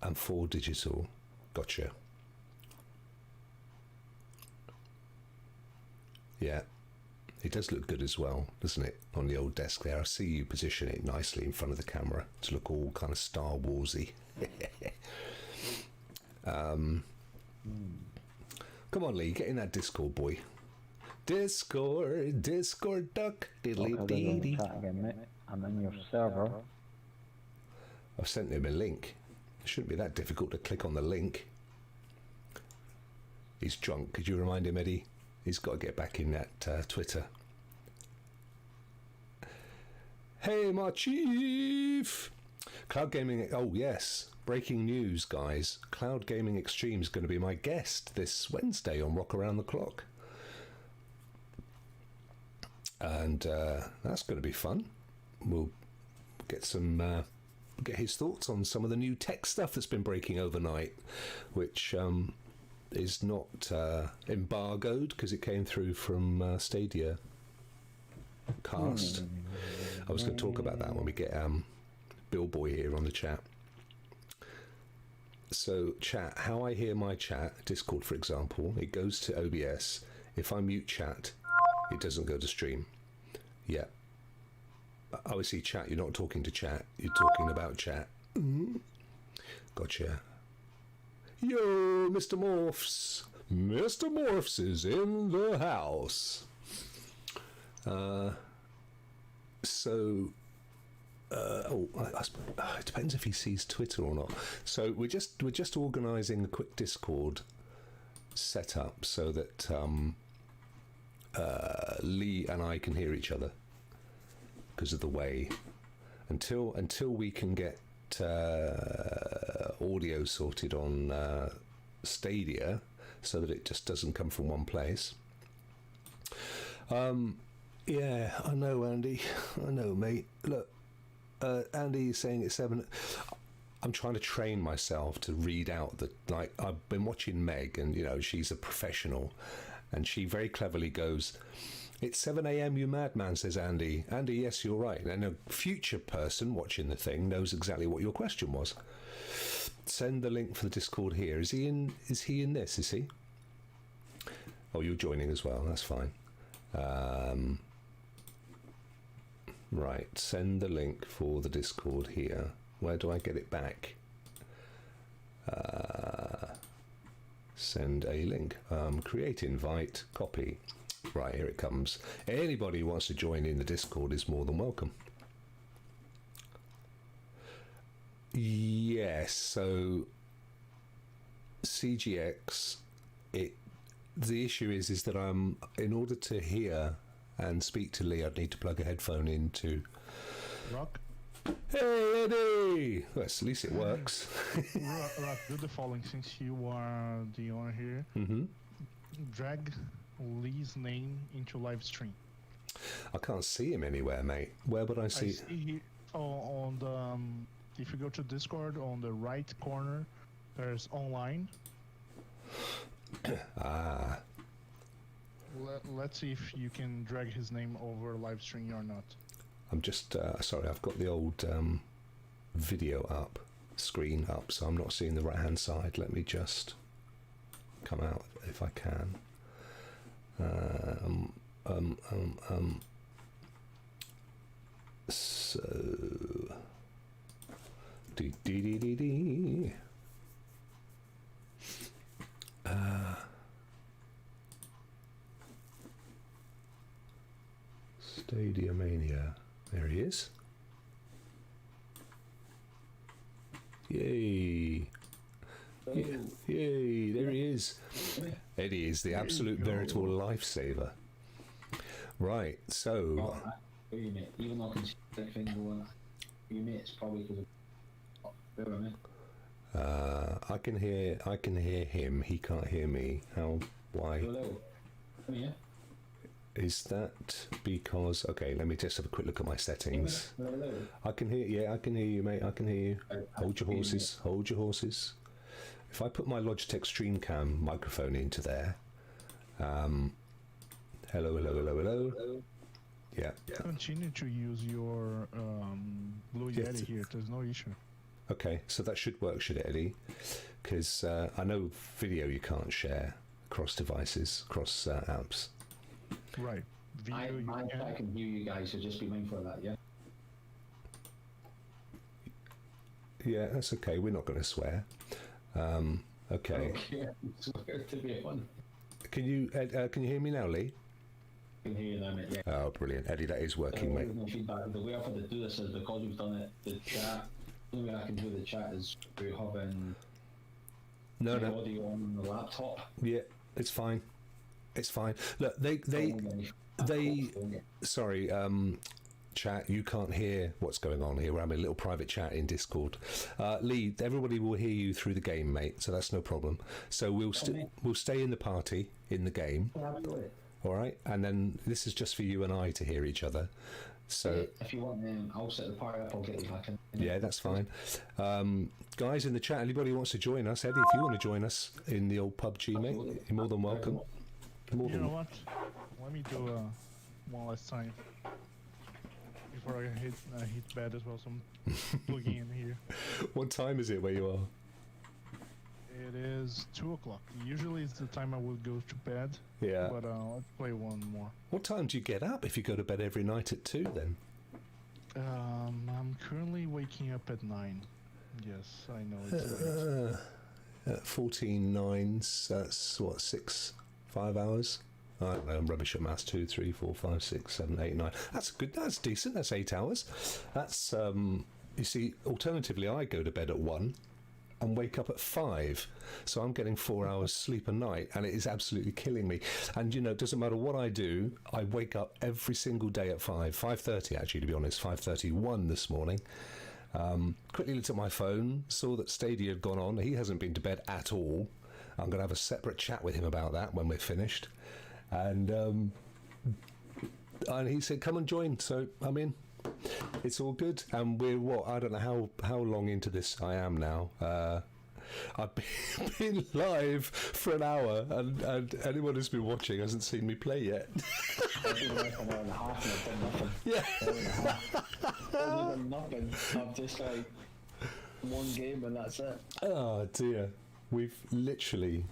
And 4 digital. Gotcha. Yeah. It does look good as well, doesn't it? On the old desk there. I see you position it nicely in front of the camera to look all kind of Star Warsy. Come on, Lee, get in that Discord, boy. Discord duck. Diddly dee. I'm in your server. I've sent him a link. It shouldn't be that difficult to click on the link. He's drunk. Could you remind him, Eddie? He's got to get back in that Twitter. Hey, my chief! Cloud Gaming... Oh, yes. Breaking news, guys. Cloud Gaming Extreme is going to be my guest this Wednesday on Rock Around the Clock. And that's going to be fun. We'll get some... get his thoughts on some of the new tech stuff that's been breaking overnight, which... is not embargoed because it came through from Stadia Cast. I was going to talk about that when we get Bill Boy here on the chat. So chat, how I hear my chat, Discord for example, it goes to OBS. If I mute chat, it doesn't go to stream. Yeah. Obviously chat, you're not talking to chat, you're talking about chat. Gotcha. Yo, Mr. Morphs. Mr. Morphs is in the house. It depends if he sees Twitter or not. So we're just organising a quick Discord setup so that Lee and I can hear each other because of the way. Until we can get audio sorted on Stadia so that it just doesn't come from one place. Yeah, I know, Andy. I know, mate. Look, Andy is saying it's 7. I'm trying to train myself to read out the, like, I've been watching Meg, and you know she's a professional, and she very cleverly goes, "It's 7 a.m. you madman," says Andy. Andy, yes, you're right. And a future person watching the thing knows exactly what your question was. Send the link for the Discord here. Is he in this? Is he? Oh, you're joining as well. That's fine. Right. Send the link for the Discord here. Where do I get it back? Send a link. Create invite. Copy. Right, here it comes. Anybody who wants to join in the Discord is more than welcome. Yes. So CGX. The issue is that in order to hear and speak to Lee, I'd need to plug a headphone into. Rokk. Hey Eddie! Well, at least it works. Rokk, do the following. Since you are the owner here, drag Lee's name into live stream. I can't see him anywhere, mate. Where would I see? I see on the if you go to Discord, on the right corner, there's online. Let's see if you can drag his name over live stream or not. I'm just sorry. I've got the old video screen up, so I'm not seeing the right hand side. Let me just come out if I can. So dee. StadiaMania. There he is. Yay. Yay, there he is. Eddie is the absolute veritable lifesaver. Right, so... Even though I can see the thing going, you mate, it's probably because of... I can hear him, he can't hear me. Why? Hello. Yeah. Is that because... Okay, let me just have a quick look at my settings. Hello. I can hear you, mate, I can hear you. Hold your horses. If I put my Logitech StreamCam microphone into there... Hello. Yeah. Continue to use your Blue Yeti here. There's no issue. Okay, so that should work, should it, Eddie? Because I know video you can't share across devices, across apps. Right. Video I can hear you guys, so just be mindful of that, yeah? Yeah, that's okay. We're not going to swear. Okay. Swear to be fun. Can you hear me now, Lee? I can hear you now, mate, yeah. Oh, brilliant. Eddie, that is working, mate. No feedback. The way I've had to do this is because we've done it, the chat. The only way I can do the chat is through having No. audio on the laptop. Yeah, it's fine. It's fine. Look, sorry, chat, you can't hear what's going on here. We're having a little private chat in Discord. Lee, everybody will hear you through the game, mate, so that's no problem. So we'll stay in the party, in the game. All right? And then this is just for you and I to hear each other. So if you want, I'll set the party up. I'll get you back in. Yeah, that's fine. Guys in the chat, anybody who wants to join us, Eddie, if you want to join us in the old PUBG, mate, you're more than welcome. You know what? Let me do one last time before I hit bed as well. So I'm plugging in here. What time is it where you are? It is 2 o'clock. Usually it's the time I would go to bed. Yeah. But let's play one more. What time do you get up if you go to bed every night at 2 then? I'm currently waking up at 9. Yes, I know it's late. 14 nines, that's what, 5 hours? I don't know, I'm rubbish at maths. 2, 3, 4, 5, 6, 7, 8, 9. That's good, that's decent, that's 8 hours. That's, you see, alternatively, I go to bed at 1 and wake up at 5, so I'm getting 4 hours sleep a night, and it is absolutely killing me. And you know, it doesn't matter what I do, I wake up every single day at 5:30 actually, to be honest. 5:31 this morning. Quickly looked at my phone, saw that Stadia had gone on. He hasn't been to bed at all. I'm going to have a separate chat with him about that when we're finished. And he said, come and join, so I'm in. It's all good, and we're I don't know how long into this I am now. I've been live for an hour, and anyone who's been watching hasn't seen me play yet. I've been like an hour and a half and I've done nothing. Yeah. I've done nothing. I've just like one game and that's it. Oh dear, I've literally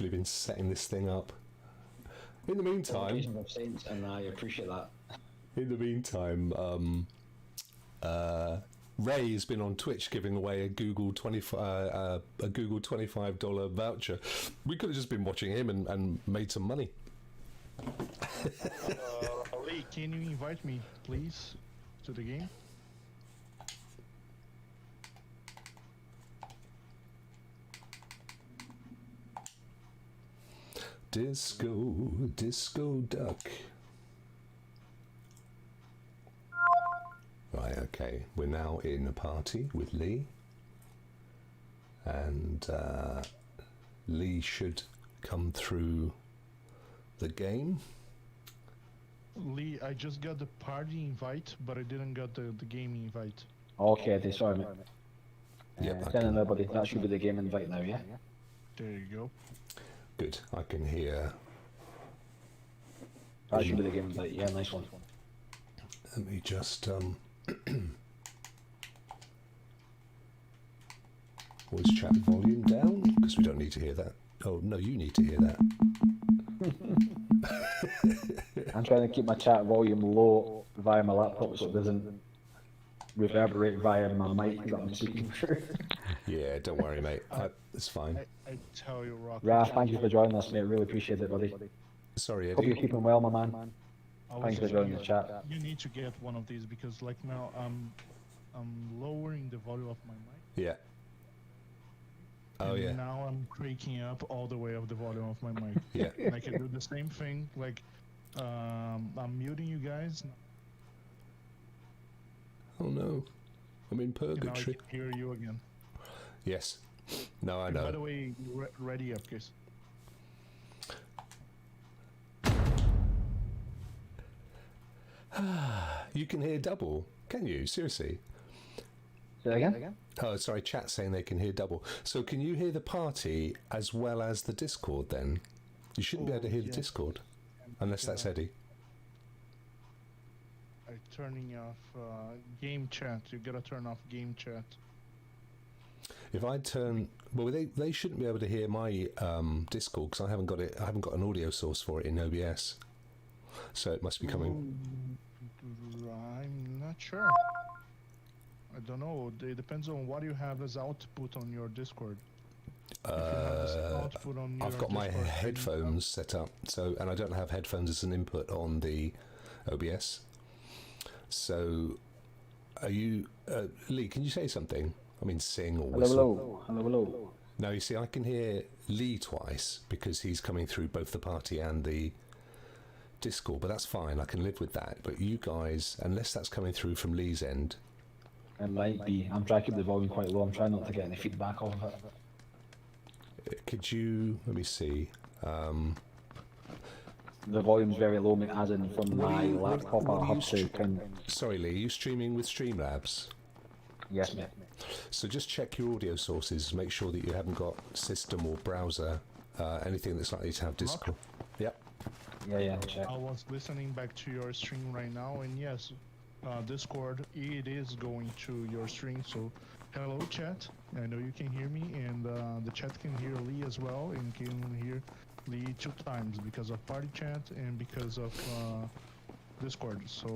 been setting this thing up. In the meantime, and I appreciate that. In the meantime, Ray has been on Twitch giving away a Google $25 voucher. We could have just been watching him and made some money. Lee, can you invite me, please, to the game? Disco duck. Right, okay. We're now in a party with Lee. And Lee should come through the game. Lee, I just got the party invite, but I didn't get the game invite. Okay, they sorry, mate. Yep, I Sending can- everybody. That should be the game invite now, yeah? There you go. Good. I can hear. That should be the game invite. Yeah, nice one. Let me just always chat volume down because we don't need to hear that. Oh no, you need to hear that. I'm trying to keep my chat volume low via my laptop so it doesn't reverberate via my mic that I'm speaking through. Yeah, don't worry, mate. It's fine. I tell you, Rokk. Raf, thank you for joining us, mate. Really appreciate it, buddy. Sorry, Hope you're Eddie. keeping well, my man. I was Thanks for telling joining you, the chat. You need to get one of these because, like now, I'm lowering the volume of my mic. Yeah. Oh and yeah. Now I'm cranking up all the way of the volume of my mic. Yeah. And I can do the same thing. Like, I'm muting you guys. Oh no, I'm in And now I purgatory. can hear you again. Yes. No, I And by the know. way, ready up, guys. You can hear double, can you? Seriously? Say that again? Oh, sorry. Chat saying they can hear double. So can you hear the party as well as the Discord? Then you shouldn't be able to hear the yes. Discord unless that's Eddie. I'm turning off game chat. You gotta turn off game chat. If I turn, well, they shouldn't be able to hear my Discord because I haven't got it. I haven't got an audio source for it in OBS. So it must be coming. I'm not sure. I don't know. It depends on what you have as output on your Discord. If you have as output on your I've got my Discord, then headphones set up, so and I don't have headphones as an input on the OBS. So, are you, Lee? Can you say something? I mean, sing or whistle. Hello, hello. Hello, hello. No, you see, I can hear Lee twice because he's coming through both the party and the Discord, but that's fine. I can live with that. But you guys, unless that's coming through from Lee's end, It might be. I'm trying to keep the volume quite low. I'm trying not to get any feedback off of it. could you? Let me see. The volume's very low, mate, as in from my laptop. what I do have you to kind Sorry, Lee. Are you streaming with Streamlabs? Yes, mate. So just check your audio sources. Make sure that you haven't got system or browser, anything that's likely to have Discord. Yep. Yeah, check. I was listening back to your stream right now, and yes, Discord, it is going to your stream. So, hello, chat. I know you can hear me, and the chat can hear Lee as well, and can hear Lee 2 times because of party chat and because of Discord. So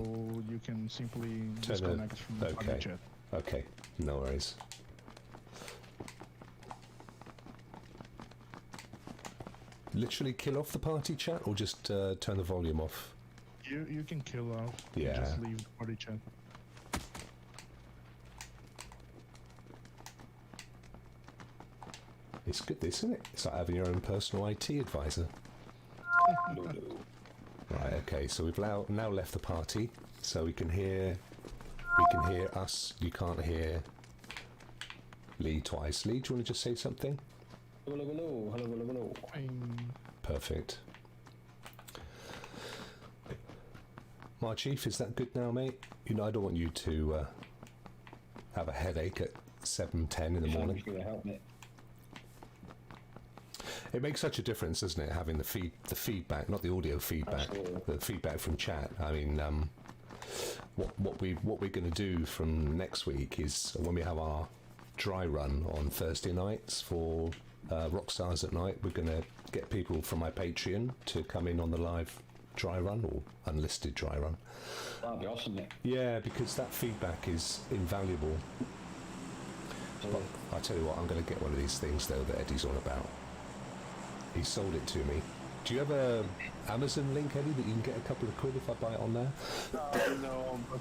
you can simply disconnect from the party okay. chat. Okay. No worries. Literally kill off the party chat, or just turn the volume off. You can kill off. Yeah. And just leave the party chat. It's good, this, isn't it? It's like having your own personal IT advisor. Right. Okay. So we've now left the party, so we can hear us. You can't hear Lee twice. Lee, do you want to just say something? Hello. Perfect. My chief, is that good now, mate? You know, I don't want you to have a headache at 7:10 in the morning. It makes such a difference, doesn't it, having the feedback, not the audio feedback, the feedback from chat. I mean, what we're going to do from next week is when we have our dry run on Thursday nights for Rockstars at Night, we're going to get people from my Patreon to come in on the live dry run or unlisted dry run. That'd be awesome, mate. Yeah, because that feedback is invaluable. But I tell you what, I'm going to get one of these things though that Eddie's on about. He sold it to me. Do you have a Amazon link, Eddie, that you can get a couple of quid if I buy it on there? No, but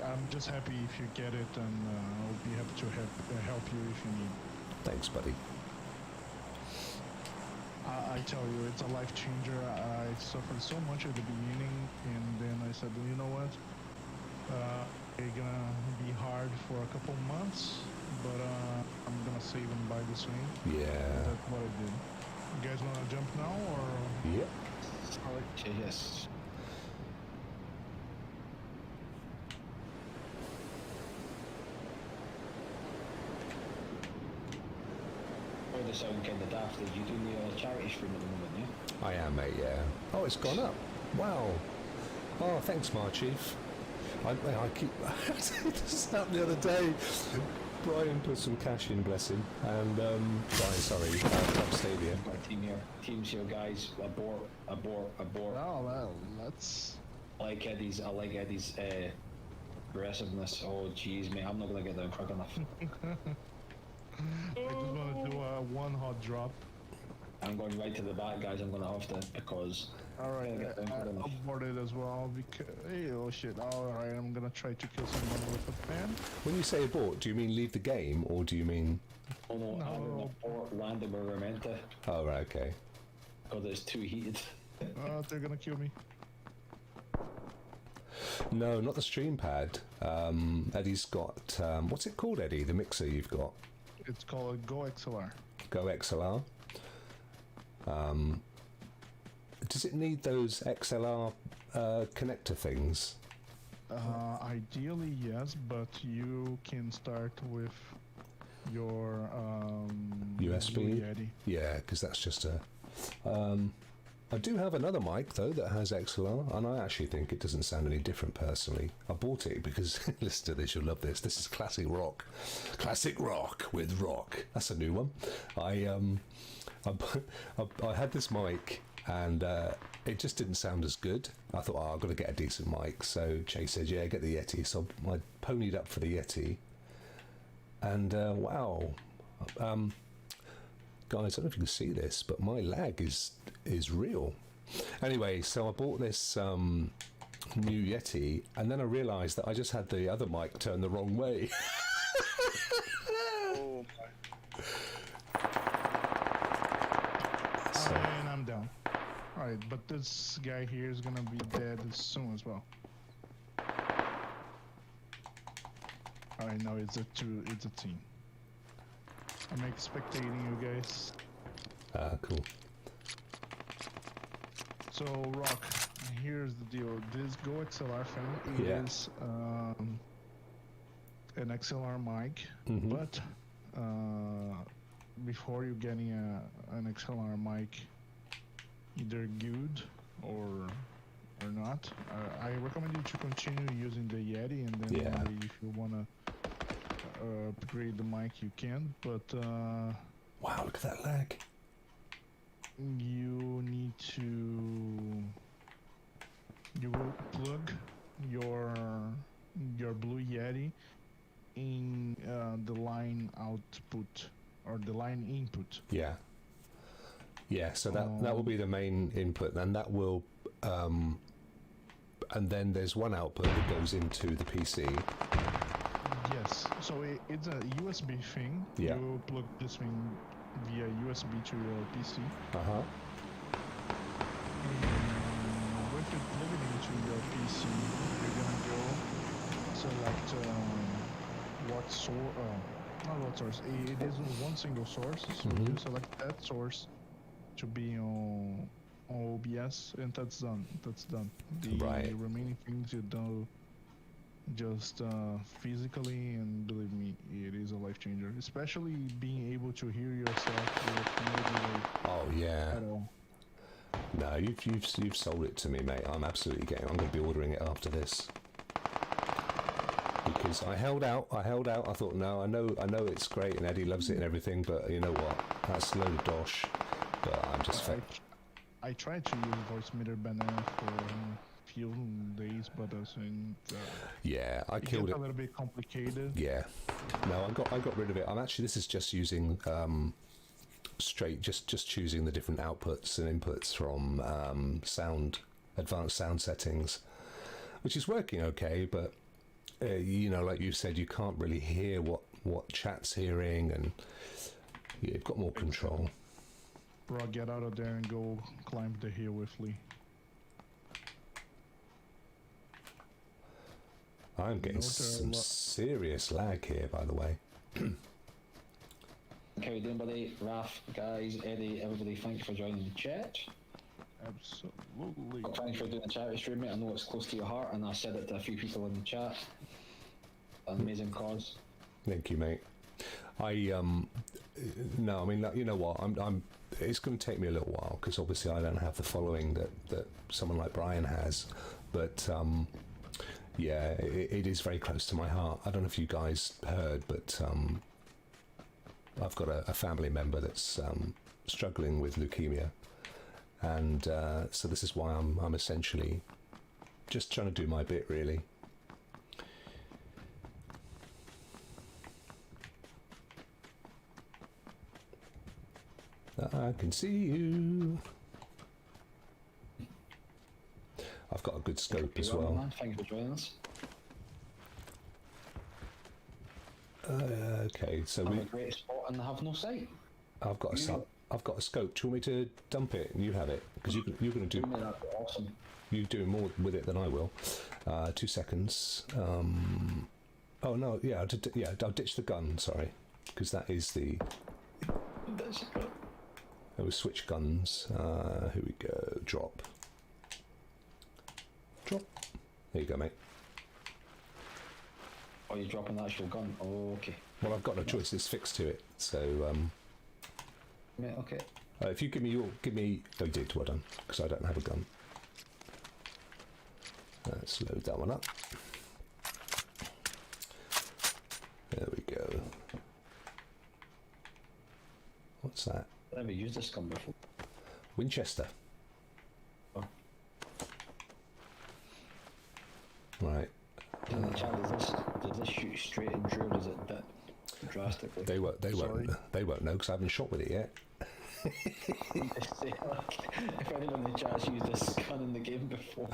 I'm just happy if you get it, and I'll be happy to help you if you need. Thanks, buddy. I tell you, it's a life changer. I suffered so much at the beginning, and then I said, you know what? It's gonna be hard for a couple months, but I'm gonna save and buy the swing. Yeah. That's what I did. You guys wanna jump now, or? Yep. Okay, yes. Oh, they sound kind of daft. Are you doing the charity stream at the moment, yeah? I am, mate, yeah. Oh, it's gone up. Wow. Oh, thanks, my chief. I keep... this happened the other day. Brian put some cash in, bless him. And, Brian, sorry, Club Stadia. Got a team here. Teams here, guys. Abort. Oh, well, let's... I like Eddie's aggressiveness. Oh, jeez, mate. I'm not going to get down quick enough. I just want to do one hot drop. I'm going right to the back, guys. I'm going to have to, because... Alright, get down quick enough. I boarded as well because... Hey, oh shit. Alright, I'm gonna try to kill someone with a pen. When you say abort, do you mean leave the game, or do you mean... Oh, no, No. I'm going to abort landing where we're meant to. Oh, right, okay. Because it's too heated. They're gonna kill me. No, not the stream pad. Eddie's got... what's it called, Eddie? The mixer you've got? It's called a Go XLR. Go XLR. Does it need those XLR connector things? Ideally, yes, but you can start with your USB? Blue Yeti. Yeah, because that's just a... I do have another mic, though, that has XLR, and I actually think it doesn't sound any different, personally. I bought it because, listen to this, you'll love this. This is Classic Rokk. Classic Rokk with Rokk. That's a new one. I had this mic, and it just didn't sound as good. I thought, I've got to get a decent mic. So Chase said, yeah, get the Yeti. So I ponied up for the Yeti. And wow. Guys, I don't know if you can see this, but my lag is real. Anyway, so I bought this new Yeti, and then I realised that I just had the other mic turned the wrong way. Oh So, And I'm down. Alright, but this guy here is gonna be dead soon as well. Alright, now it's a team. I'm expectating you guys. cool. So, Rokk, here's the deal. This Go XLR fan Yeah. is an XLR mic, Mhm. but before you getting an XLR mic, either good or not, I recommend you to continue using the Yeti, and then Yeah. one day if you wanna upgrade the mic, you can. But Wow, look at that lag. you need to will plug your Blue Yeti in the line output or the line input. Yeah. Yeah, so that will be the main input, and that will... and then there's one output that goes into the PC. Yes, so it's a USB thing. Yeah. You plug this thing via USB to your PC. Uh-huh. And when you plug it into your PC, you're gonna go select what source, not what source, it is one single source, so you select that source to be on OBS, and that's done. The Right. remaining things you do just physically, and believe me, it is a life changer, especially being able to hear yourself with no delay Oh, yeah. at all. No, you've sold it to me, mate. I'm absolutely getting... I'm going to be ordering it after this. Because I held out. I thought, no, I know it's great, and Eddie loves it and everything, but you know what? That's a load of dosh. But I'm just... I tried to use voice meter banana for a few days, but I think yeah, I it killed gets it. a little bit complicated. Yeah. No, I got rid of it. I'm actually... This is just using... straight, just choosing the different outputs and inputs from advanced sound settings, which is working okay, but you know, like you said, you can't really hear what chat's hearing, and you've got more control. Rokk, get out of there and go climb the hill with Lee. I'm getting some serious lag here, by the way. How you doing, buddy? Raf, guys, Eddie, everybody, thank you for joining the chat. Absolutely. Thanks for doing the charity stream, mate. I know it's close to your heart, and I said it to a few people in the chat. An amazing cause. Thank you, mate. No, I mean, you know what? It's going to take me a little while because obviously I don't have the following that someone like Brian has. But yeah, it is very close to my heart. I don't know if you guys heard, but I've got a family member that's struggling with leukemia, and so this is why I'm essentially just trying to do my bit, really. I can see you. I've got a good scope as well. Man. Thanks for joining us. Okay, so I'm a great spot and have no sight. I've got a scope. Do you want me to dump it and you have it? Because you're going to do. That'd be awesome. You're doing more with it than I will. 2 seconds. Oh no, yeah, I'll ditch the gun. Sorry, because that is the. It was switch guns. Here we go. Drop. There you go, mate. Oh, you're dropping the actual gun? Oh, okay. Well, I've got no choice. It's fixed to it. So, Mate, okay. if you give me Oh, you did. Well done. Because I don't have a gun. Let's load that one up. There we go. What's that? I've never used this gun before. Winchester. Oh. Right. In the chat, does this shoot straight and true, or does it dip drastically? They won't know because I haven't shot with it yet. Just say, like, if anyone in the chat's used this gun in the game before,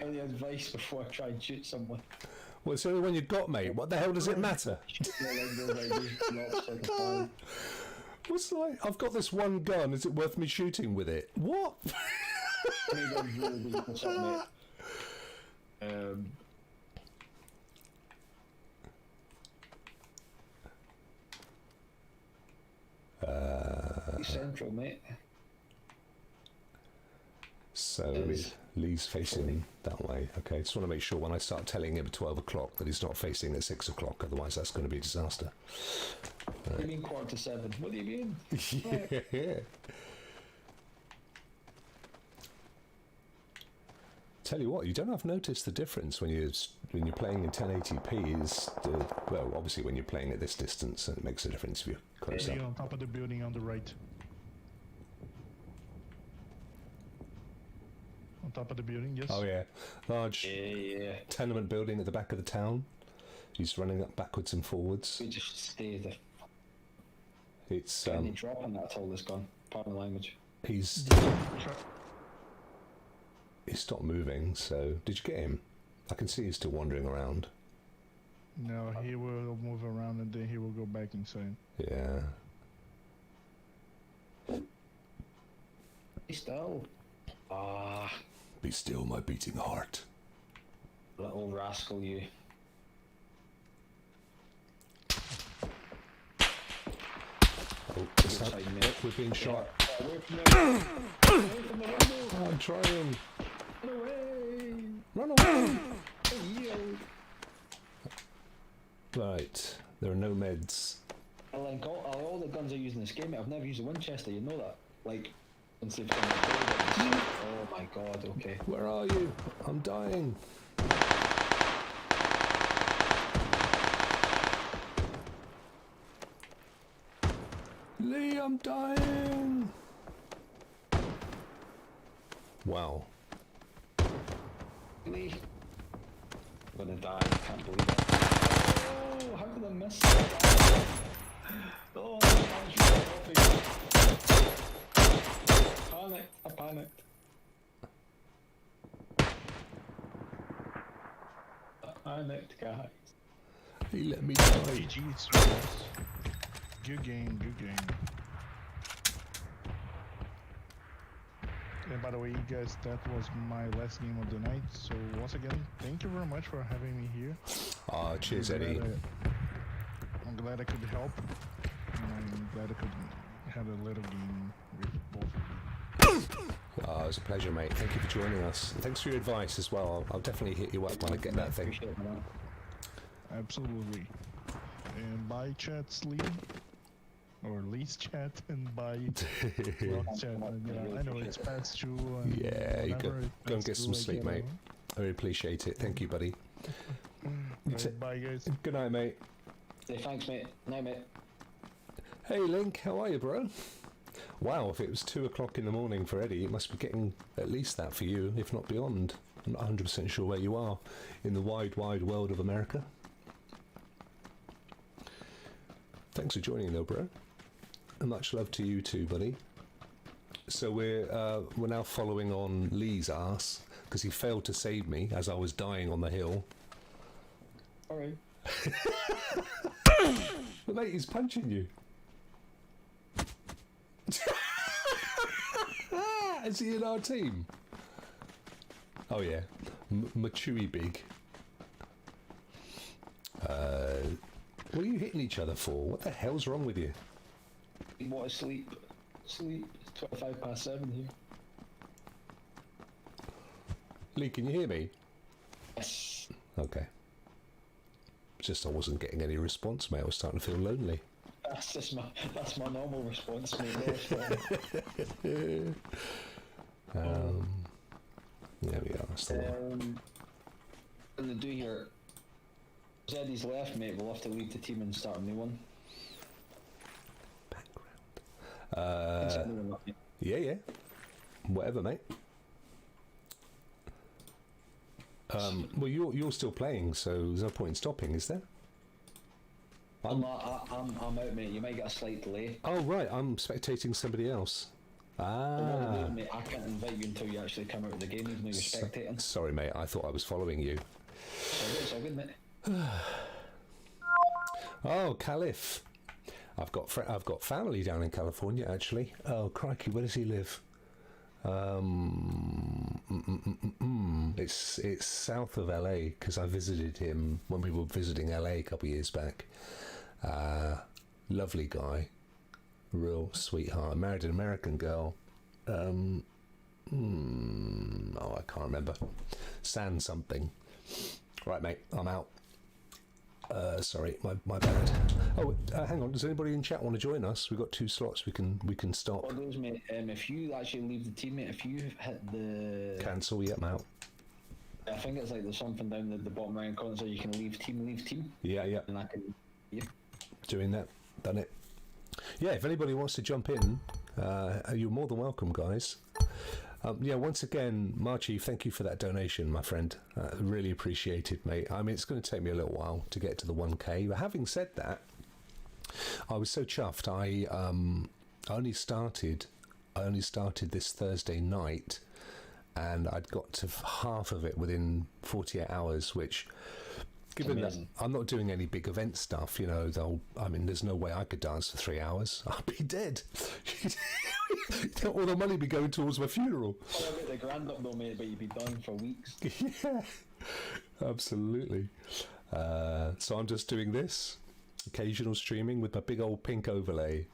any advice before I try and shoot someone? Well, it's the only one you've got, mate. What the hell does it matter? What's like? I've got this one gun. Is it worth me shooting with it? What? Central, mate. So Lee's facing that way. Okay, just want to make sure when I start telling him at 12 o'clock that he's not facing at 6 o'clock. Otherwise, that's going to be a disaster. What do you mean 6:45? What do you mean? Yeah. Tell you what, you don't have noticed the difference when you're playing in 1080p. Well, obviously when you're playing at this distance, it makes a difference if you're close up. On top of the building on the right. On top of the building, yes. Oh yeah, large tenement building at the back of the town. He's running up backwards and forwards. We just stay there. It's Can you drop on that till this gone? Pardon the language. He's stopped moving. So did you get him? I can see he's still wandering around. No, he will move around and then he will go back inside. Yeah. Be still. Be still, my beating heart. Little rascal, you. Oh, we're being shot. Away from the window. I'm trying. Run away. Run away. Yield. Right, there are no meds. Like all the guns I use in this game, I've never used a Winchester. You know that? Like, since they've come out. Oh my god. Okay. Where are you? I'm dying. Lee, I'm dying. Wow. Lee. I'm gonna die. I can't believe it. Oh, how did I miss that? Oh, I panicked. I panicked, guys. He let me die. GG, good game, good game. by the way, guys, that was my last game of the night. So once again, thank you very much for having me here. Cheers, Eddie. I'm glad I could help. And I'm glad I could have a little game with both of you. It was a pleasure, mate. Thank you for joining us. Thanks for your advice as well. I'll definitely hit you up when I get that thing. Absolutely. And bye, chat, sleep. Or least chat and bye. Rokk chat. Yeah, I know it's past 2. Yeah, you go and get some sleep, mate. I really appreciate it. Thank you, buddy. Right, bye, guys. Good night, mate. Hey, thanks, mate. Night, mate. Hey, Link, how are you, bro? Wow, if it was 2 o'clock in the morning for Eddie, it must be getting at least that for you, if not beyond. I'm not 100% sure where you are in the wide, wide world of America. Thanks for joining, though, bro. And much love to you too, buddy. So we're now following on Lee's ass because he failed to save me as I was dying on the hill. Alright. But mate, he's punching you. Is he in our team? Oh yeah, Machui Big. What are you hitting each other for? What the hell's wrong with you? You want to sleep? Sleep. It's 7:25 here. Lee, can you hear me? Yes. Okay. Just I wasn't getting any response, mate. I was starting to feel lonely. That's my normal response, mate. No response. There we are. That's the one. What to do here? Eddie's left, mate. We'll have to leave the team and start a new one. Yeah. Whatever, mate. Well, you're still playing, so there's no point in stopping, is there? I'm out, mate. You might get a slight delay. Oh right, I'm spectating somebody else. Well, mate, I can't invite you until you actually come out of the game, even though you're spectating. Sorry, mate. I thought I was following you. It's all good, mate. Oh, Caliph. I've got family down in California, actually. Oh, crikey, where does he live? It's south of LA because I visited him when we were visiting LA a couple of years back. Lovely guy, real sweetheart. Married an American girl. Oh, I can't remember. San something. Right, mate, I'm out. Sorry, my bad. Oh, hang on. Does anybody in chat want to join us? We've got 2 slots. We can stop. All those, mate. If you actually leave the team, mate, if you hit the Cancel. Yep, I'm out. I think it's like there's something down the bottom right corner so you can leave team. Yeah. And I can. Yeah. Doing that. Done it. Yeah. If anybody wants to jump in, you're more than welcome, guys. Yeah, once again, Marchi, thank you for that donation, my friend. Really appreciate it, mate. I mean, it's going to take me a little while to get to the 1K. But having said that, I was so chuffed. I only started this Thursday night, and I'd got to half of it within 48 hours, which, given that I'm not doing any big event stuff, you know, there's no way I could dance for 3 hours. I'd be dead. All the money be going towards my funeral. Oh, I bet the grand up though, mate, but you'd be done for weeks. Yeah, absolutely. So I'm just doing this occasional streaming with my big old pink overlay.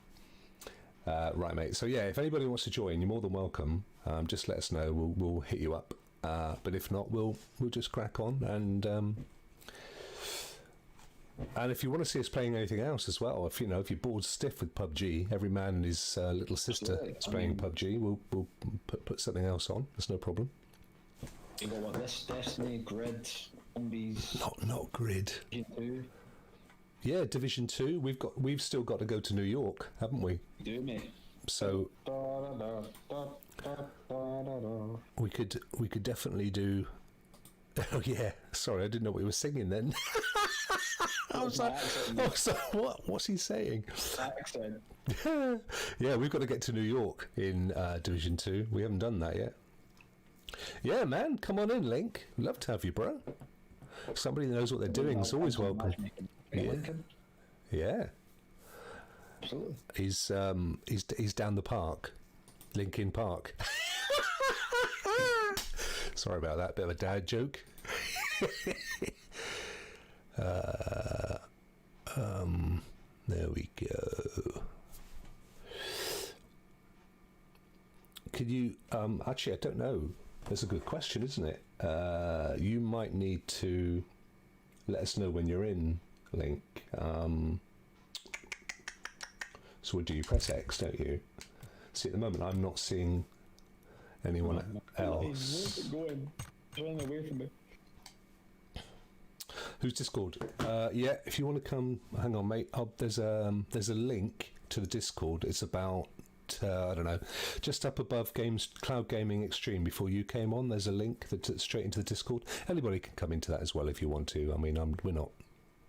Right, mate. So yeah, if anybody wants to join, you're more than welcome. Just let us know. We'll hit you up. But if not, we'll just crack on and if you want to see us playing anything else as well, if you're bored stiff with PUBG, every man and his little sister is playing PUBG. We'll put something else on. There's no problem. You got what? This Destiny, Grid, Zombies. Not Grid. Division 2. Yeah, Division 2. We've still got to go to New York, haven't we? You do, mate. So we could definitely do. Oh yeah, sorry, I didn't know what he was singing then. I was like, what's he saying? Accent. Yeah, we've got to get to New York in Division 2. We haven't done that yet. Yeah, man, come on in, Link. Love to have you, bro. Somebody that knows what they're doing is always welcome. Yeah. Absolutely. He's down the park, Linkin Park. Sorry about that. Bit of a dad joke. There we go. Could you, actually, I don't know. That's a good question, isn't it? You might need to let us know when you're in, Link. So what do you press X, don't you? See, at the moment, I'm not seeing anyone else. Where's it going? It's running away from me. Who's Discord? Yeah, if you want to come, hang on, mate. There's a link to the Discord. It's about I don't know, just up above Cloud Gaming Extreme. Before you came on, there's a link that's straight into the Discord. Anybody can come into that as well if you want to. I mean, we're not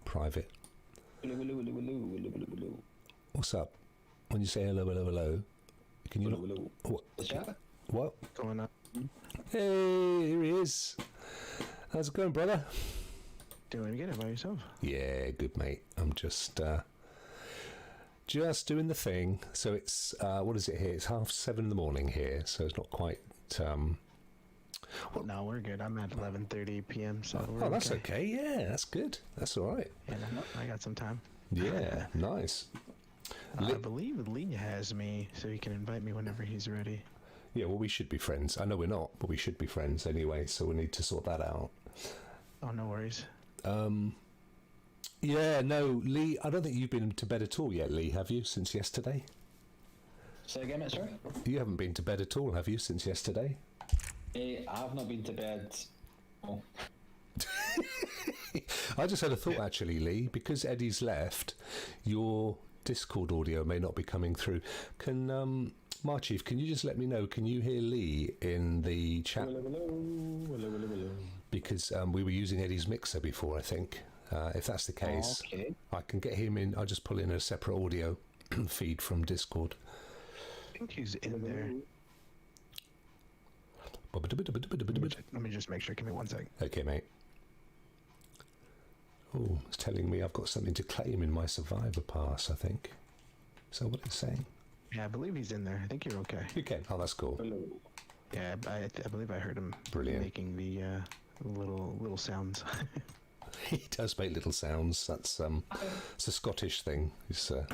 private. What's up? When you say hello, hello, hello, can you Hello. What? Chat? What? Going on? Hey, here he is. How's it going, brother? Doing good. How about yourself? Yeah, good, mate. I'm just doing the thing. So it's what is it here? It's 7:30 in the morning here, so it's not quite. No, we're good. I'm at 11:30 p.m. So we're That's okay. Yeah, that's good. That's all right. Yeah, I got some time. Yeah, nice. I believe Lee has me, so he can invite me whenever he's ready. Yeah, well, we should be friends. I know we're not, but we should be friends anyway. So we need to sort that out. Oh, no worries. Yeah, no, Lee. I don't think you've been to bed at all yet, Lee. Have you since yesterday? Say again, mate, sorry? You haven't been to bed at all, have you, since yesterday? I have not been to bed. Oh. I just had a thought, actually, Lee, because Eddie's left, your Discord audio may not be coming through. Can Marchief, can you just let me know? Can you hear Lee in the chat? Hello. Because we were using Eddie's mixer before, I think. If that's the case, Okay. I can get him in. I'll just pull in a separate audio feed from Discord. I think he's in there. Let me just make sure. Give me 1 sec. Okay, mate. Oh, it's telling me I've got something to claim in my survivor pass, I think. Is that what it's saying? Yeah, I believe he's in there. I think you're okay. You can. Oh, that's cool. Hello. Yeah, I believe I heard him Brilliant. making the little sounds. He does make little sounds. That's it's a Scottish thing. It's so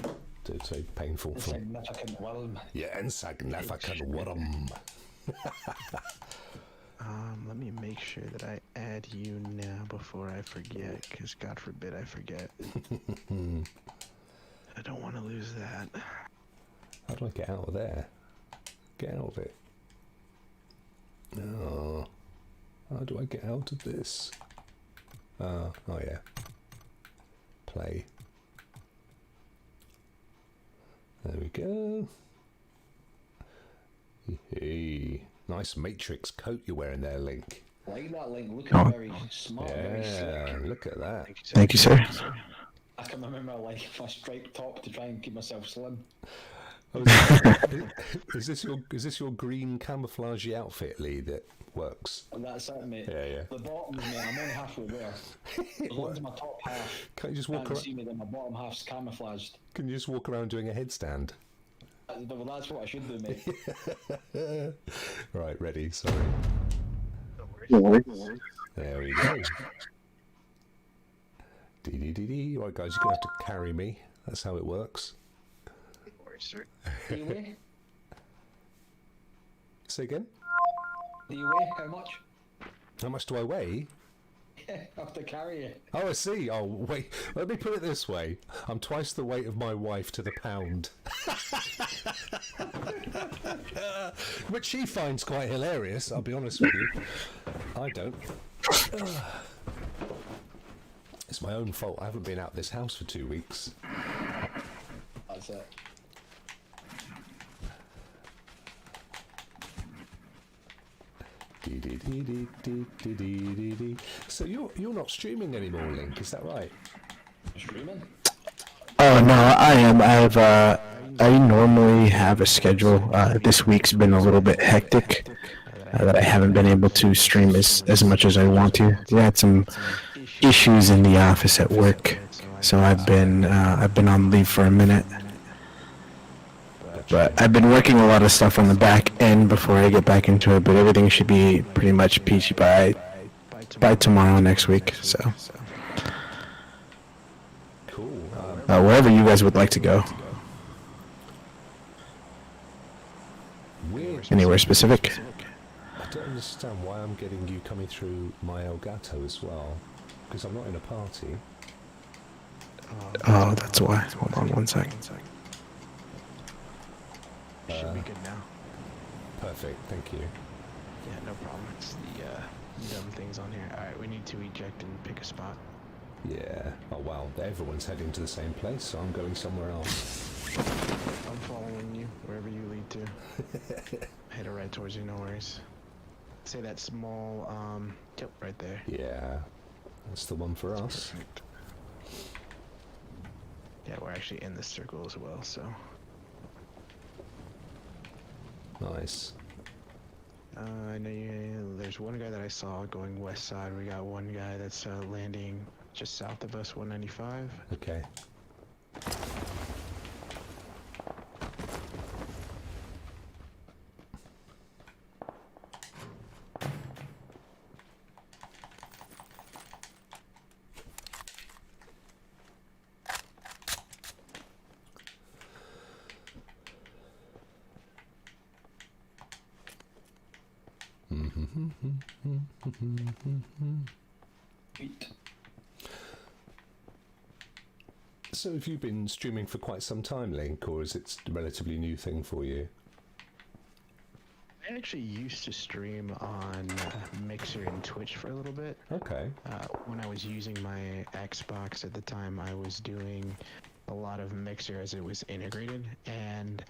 painful for me. Significant worm. Yeah, insignificant worm. Let me make sure that I add you now before I forget, because God forbid I forget. I don't want to lose that. How do I get out of there? Get out of it. Oh, how do I get out of this? Oh yeah. Play. There we go. Hey, nice Matrix coat you're wearing there, Link. Like that, Link. Looking very smart, very Yeah, slick. look at that. Thank you, sir. I can remember like my striped top to try and keep myself slim. Oh, is this your green camouflagey outfit, Lee, that works? And that's it, mate. Yeah. The bottom, mate, I'm only halfway there. As long as my top half Can't you just can't walk around? see me, then my bottom half's camouflaged. Can you just walk around doing a headstand? Well, that's what I should do, mate. Right, ready. Sorry. There we go. Dee. Right, guys, you're gonna have to carry me. That's how it works. Sir. Do you weigh? Say again. Do you weigh? How much? How much do I weigh? I have to carry it. Oh, I see. Oh, wait. Let me put it this way. I'm twice the weight of my wife to the pound. Which she finds quite hilarious, I'll be honest with you. I don't. It's my own fault. I haven't been out of this house for 2 weeks. That's it. So you're not streaming anymore, Link, is that right? Streaming? Oh no, I am. I normally have a schedule. This week's been a little bit hectic. That I haven't been able to stream as much as I want to. We had some issues in the office at work, so I've been on leave for a minute. But I've been working a lot of stuff on the back end before I get back into it, but everything should be pretty much peachy by tomorrow next week, so. Cool. Wherever you guys would like to go. Weird. Anywhere specific? I don't understand why I'm getting you coming through my Elgato as well, because I'm not in a party. Oh, that's why. Hold on one second. Should be good now. Perfect, thank you. Yeah, no problem. It's the dumb things on here. Alright, we need to eject and pick a spot. Yeah. Oh wow, everyone's heading to the same place, so I'm going somewhere else. I'm following you wherever you lead to. Headed right towards you, no worries. Say that small, yep, right there. Yeah, that's the one for us. Perfect. Yeah, we're actually in the circle as well, so. Nice. I know there's one guy that I saw going west side. We got one guy that's landing just south of us, 195. Okay. Sweet. So have you been streaming for quite some time, Link, or is it a relatively new thing for you? I actually used to stream on Mixer and Twitch for a little bit. Okay. When I was using my Xbox at the time, I was doing a lot of Mixer as it was integrated, and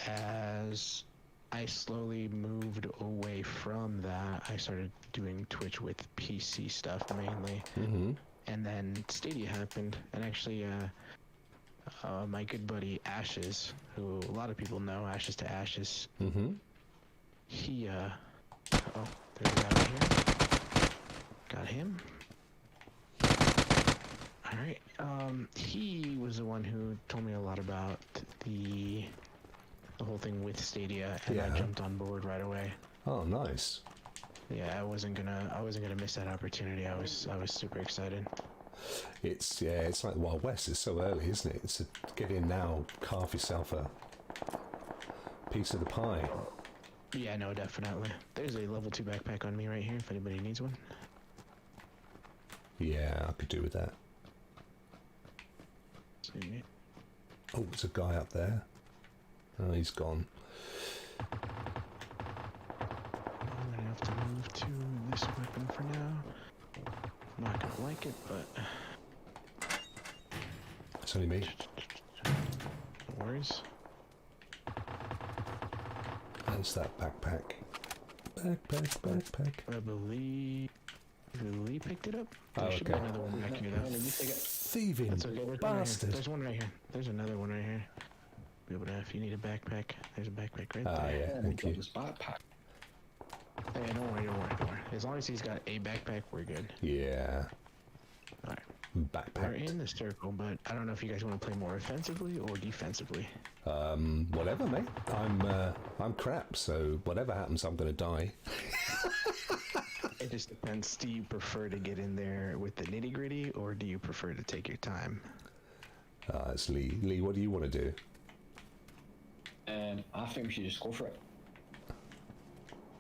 as I slowly moved away from that, I started doing Twitch with PC stuff mainly. Mm-hmm. And then Stadia happened, and actually, my good buddy Ashes, who a lot of people know, Ashes to Ashes, Mm-hmm. he, oh, there's a guy right here. Got him. Alright, he was the one who told me a lot about the whole thing with Stadia, and I Yeah. jumped on board right away. Oh, nice. Yeah, I wasn't gonna miss that opportunity. I was super excited. It's like the Wild West. It's so early, isn't it? It's get in now, carve yourself a piece of the pie. Yeah, no, definitely. There's a level 2 backpack on me right here if anybody needs one. Yeah, I could do with that. Sweet. Oh, there's a guy up there. Oh, he's gone. I'm gonna have to move to this weapon for now. I'm not gonna like it, but It's only me. no worries. There's that backpack. Backpack. I believe Lee picked it up. There Oh, should be okay. another one back here though. Thieving That's okay. There's one right here. bastard. There's one right here. There's another one right here. Be able to, if you need a backpack, there's a backpack right Ah, there. yeah, thank you. This backpack. Hey, don't worry. As long as he's got a backpack, we're good. Yeah. Alright. We're Backpack. in the circle, but I don't know if you guys want to play more offensively or defensively. Whatever, mate. I'm crap, so whatever happens, I'm gonna die. It just depends. Do you prefer to get in there with the nitty gritty, or do you prefer to take your time? It's Lee. Lee, what do you want to do? I think we should just go for it.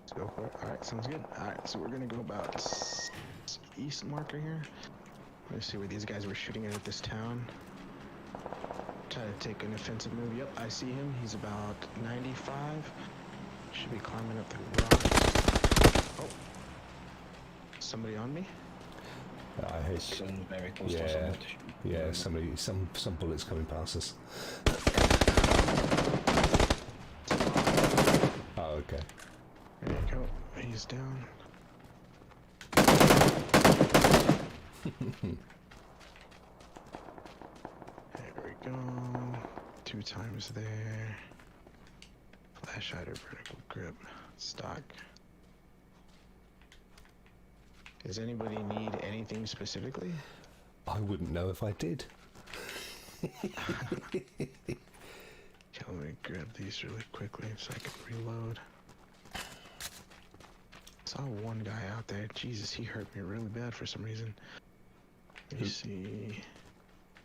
Let's go for it. Alright, sounds good. Alright, so we're gonna go about east marker here. Let's see where these guys were shooting at this town. Try to take an offensive move. Yep, I see him. He's about 95. Should be climbing up the rock. Oh. Somebody on me? I hate. Sounds very close to us. I'm Yeah. not sure. Yeah. Somebody. Some bullets coming past us. Oh, okay. There you go. He's down. There we go. 2 times there. Flash hider, vertical grip, stock. Does anybody need anything specifically? I wouldn't know if I did. Yeah, let me grab these really quickly so I can reload. Saw one guy out there. Jesus, he hurt me really bad for some reason. Let me see.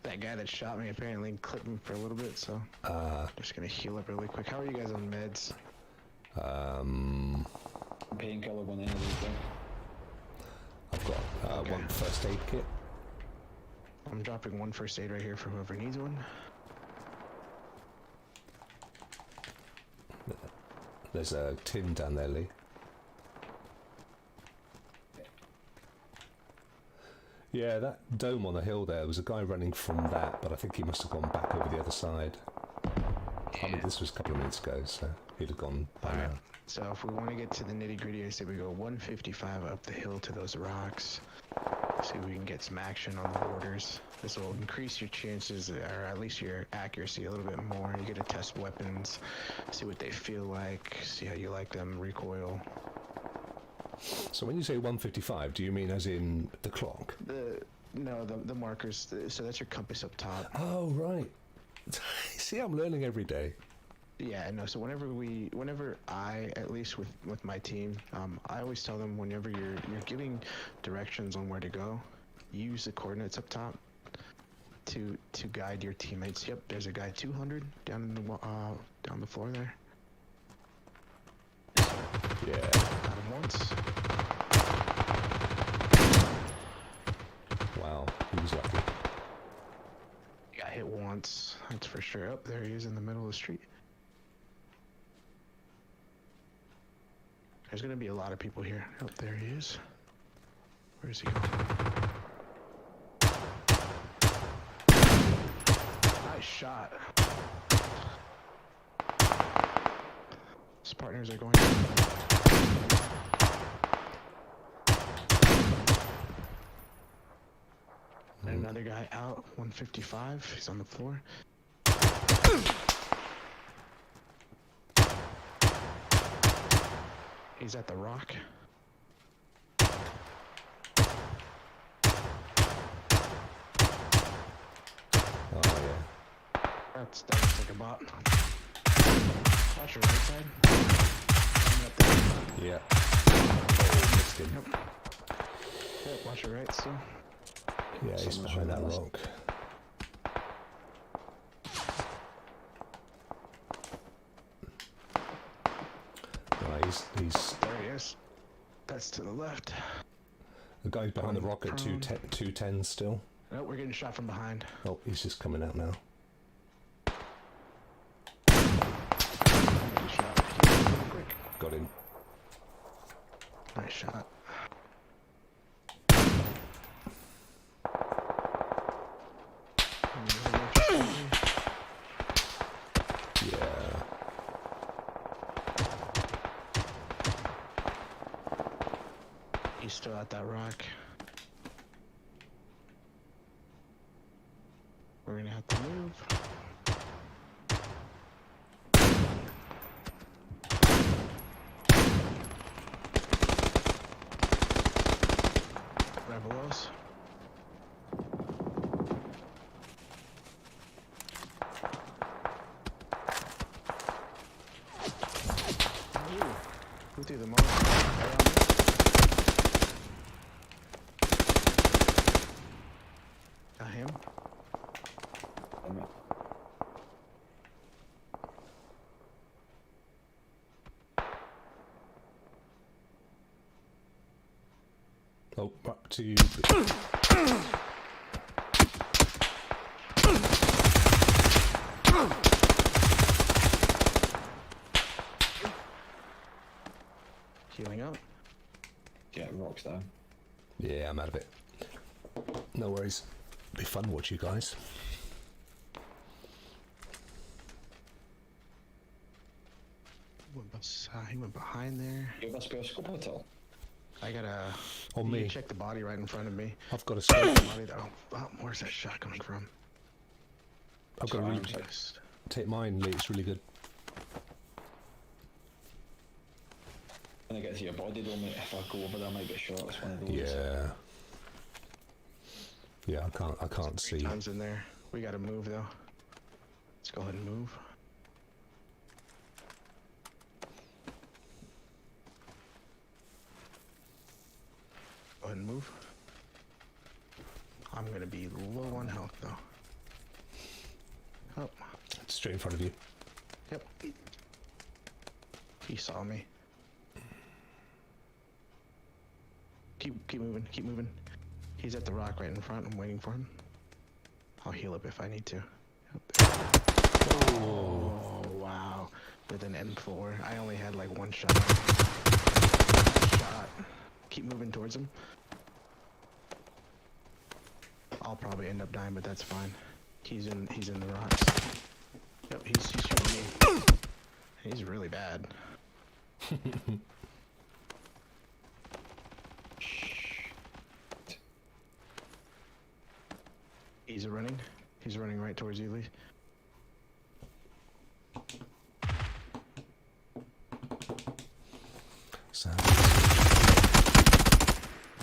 That guy that shot me apparently clipped me for a little bit, so just gonna heal up really quick. How are you guys on meds? Painkiller, one energy drink. I've got one first aid kit. I'm dropping one first aid right here for whoever needs one. There's a tin down there, Lee. Yeah, that dome on the hill there, was a guy running from that, but I think he must have gone back over the other side. I mean, this was a couple of minutes ago, so he'd have gone by now. So if we want to get to the nitty gritty, I say we go 155 up the hill to those rocks. See if we can get some action on the borders. This will increase your chances, or at least your accuracy a little bit more. You get to test weapons, see what they feel like, see how you like them, recoil. So when you say 155, do you mean as in the clock? No, the markers. So that's your compass up top. Oh, right. See, I'm learning every day. Yeah, no. So whenever I, at least with my team, I always tell them whenever you're giving directions on where to go, use the coordinates up top to guide your teammates. Yep, there's a guy 200 down in the down the floor there. Yeah. Got him once. Wow, he was lucky. He got hit once. That's for sure. Up there he is in the middle of the street. There's gonna be a lot of people here. Oh, there he is. Where is he going? Nice shot. His partners are going. And another guy out, 155. He's on the floor. He's at the rock. Oh, yeah. That looks like a bot. Watch your right side. Yeah. Oh, missed him. Yep, watch your right still. Yeah, he's behind that rock. He's There he is. That's to the left. the guy's behind the rock at 210 still. Nope, we're getting shot from behind. Oh, he's just coming out now. Getting shot. Really quick. Got him. Nice shot. Yeah. He's still at that rock. We're gonna have to move. Revelos. Who threw the most? Got him. Oh, up to you. Healing up. Yeah, Rock's down. Yeah, I'm out of it. No worries. Be fun to watch you guys. He went behind there. You must be a scope at all. I gotta. On you me. can check the body right in front of me. I've got a scope. Body that, where's that shot coming from? I've got to Sorry, take mine, Lee. It's really good. When I get to your body though, mate, if I go over there I might get shot. It's one of those. Yeah. Yeah, I can't see. Times in there. We gotta move though. Let's go ahead and move. ahead and move. I'm gonna be low on health though. Oh. Straight in front of you. Yep. He saw me. Keep moving, keep moving. He's at the rock right in front. I'm waiting for him. I'll heal up if I need to. Oh, wow. With an M4. I only had like one shot. Keep moving towards him. I'll probably end up dying, but that's fine. He's in the rocks. Yep, he's shooting me. He's really bad. He's running. He's running right towards you, Lee.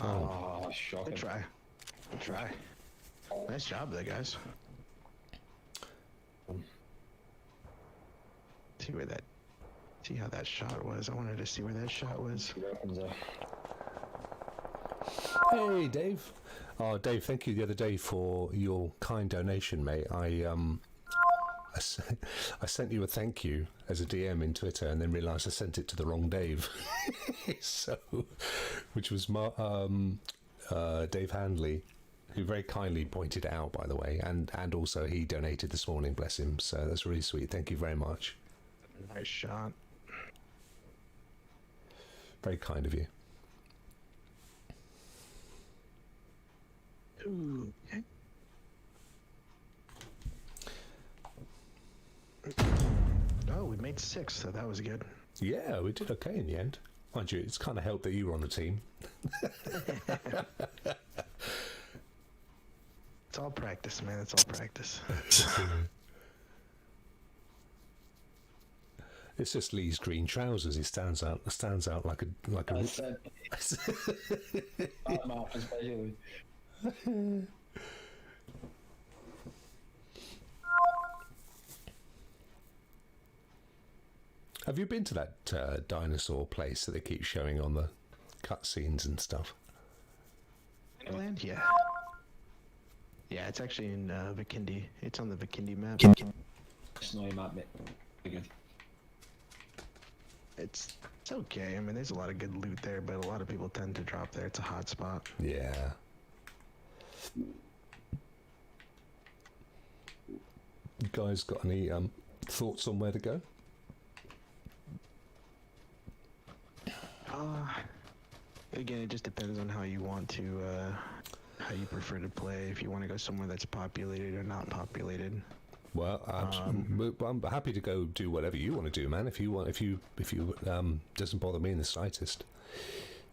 Oh, shocking. Good try. Good try. Nice job there, guys. See how that shot was. I wanted to see where that shot was. Hey, Dave. Oh, Dave, thank you the other day for your kind donation, mate. I sent you a thank you as a DM in Twitter, and then realised I sent it to the wrong Dave. So, which was Dave Handley, who very kindly pointed it out, by the way, and also he donated this morning, bless him. So that's really sweet. Thank you very much. Nice shot. Very kind of you. Ooh, okay. Oh, we made 6, so that was good. Yeah, we did okay in the end. Mind you, it's kind of helped that you were on the team. It's all practice, man. It's all practice. It's just Lee's green trousers. He stands out like a. That's it. That map especially. Have you been to that dinosaur place that they keep showing on the cutscenes and stuff? Land? Yeah. Yeah, it's actually in Vikindi. It's on the Vikindi map. Snowy map, mate. Very good. It's okay. I mean, there's a lot of good loot there, but a lot of people tend to drop there. It's a hot spot. Yeah. You guys got any thoughts on where to go? Again, it just depends on how you want to, how you prefer to play. If you want to go somewhere that's populated or not populated. Well, I'm happy to go do whatever you want to do, man. If you doesn't bother me in the slightest.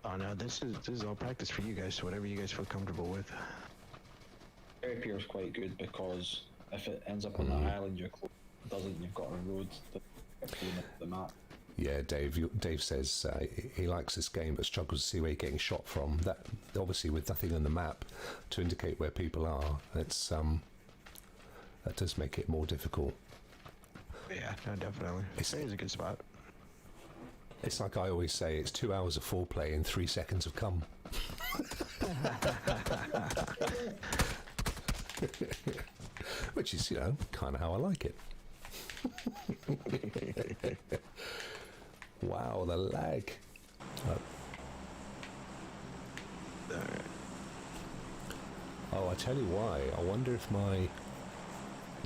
Oh no, this is all practice for you guys. So whatever you guys feel comfortable with. Area Pier is quite good because if it ends up on the island, you're close. If it doesn't, you've got a road to the map. Yeah, Dave says he likes this game but struggles to see where you're getting shot from. That obviously with nothing on the map to indicate where people are, it's that does make it more difficult. Yeah, no, definitely. It is a good spot. It's like I always say, it's 2 hours of foreplay and 3 seconds of cum. Which is, kind of how I like it. Wow, the lag. Oh, I tell you why. I wonder if my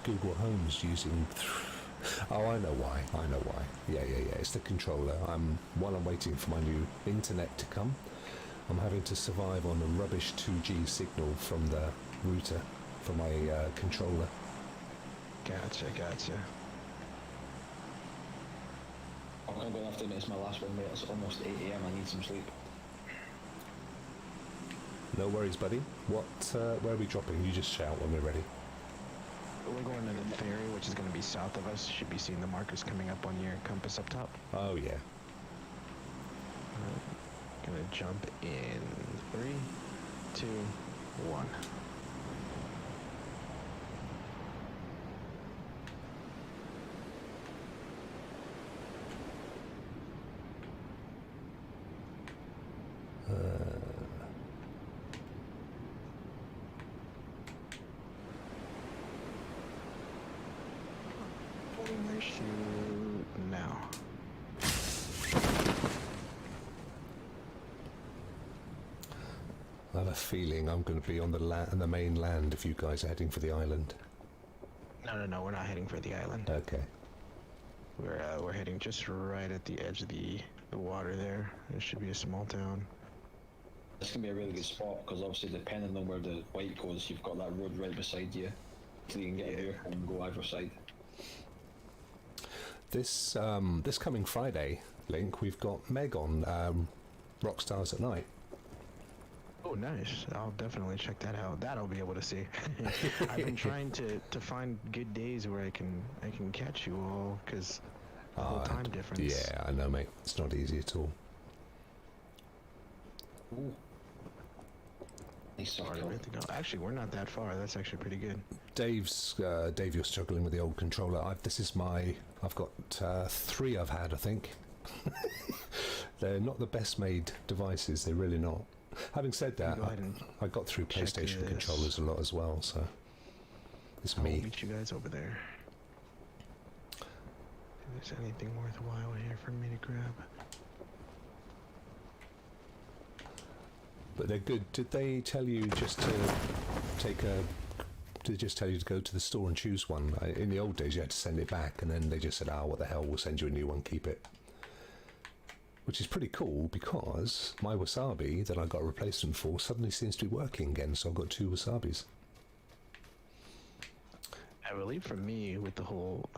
Google Home's using... Oh, I know why. Yeah. It's the controller. While I'm waiting for my new internet to come, I'm having to survive on a rubbish 2G signal from the router for my controller. Gotcha. I'm going to have to admit it's my last one, mate. It's almost 8 AM. I need some sleep. No worries, buddy. Where are we dropping? You just shout when we're ready. We're going to the ferry, which is going to be south of us. Should be seeing the markers coming up on your compass up top. Oh, yeah. Gonna jump in 3, 2, 1. a feeling I'm going to be on the mainland if you guys are heading for the island. No, we're not heading for the island. Okay. We're heading just right at the edge of the water there. There should be a small town. This can be a really good spot because obviously depending on where the white goes, you've got that road right beside you, so you can get a vehicle and go either side. This coming Friday, Link, we've got Meg on Rockstars at Night. Oh, nice. I'll definitely check that out. That I'll be able to see. I've been trying to find good days where I can catch you all, because the whole time difference. Yeah, I know, mate. It's not easy at all. Ooh. Nice circle. No, actually, we're not that far. That's actually pretty good. Dave, you're struggling with the old controller. I've got 3 I've had, I think. They're not the best made devices. They're really not. Having said that, I got through PlayStation controllers a lot as well, so it's me. I'll meet you guys over there. If there's anything worthwhile here for me to grab. But they're good. Did they tell you just to Did they just tell you to go to the store and choose one? In the old days, you had to send it back, and then they just said, what the hell, we'll send you a new one, keep it. Which is pretty cool, because my Wasabi that I got a replacement for suddenly seems to be working again, so I've got 2 Wasabis. I believe for me, with the whole,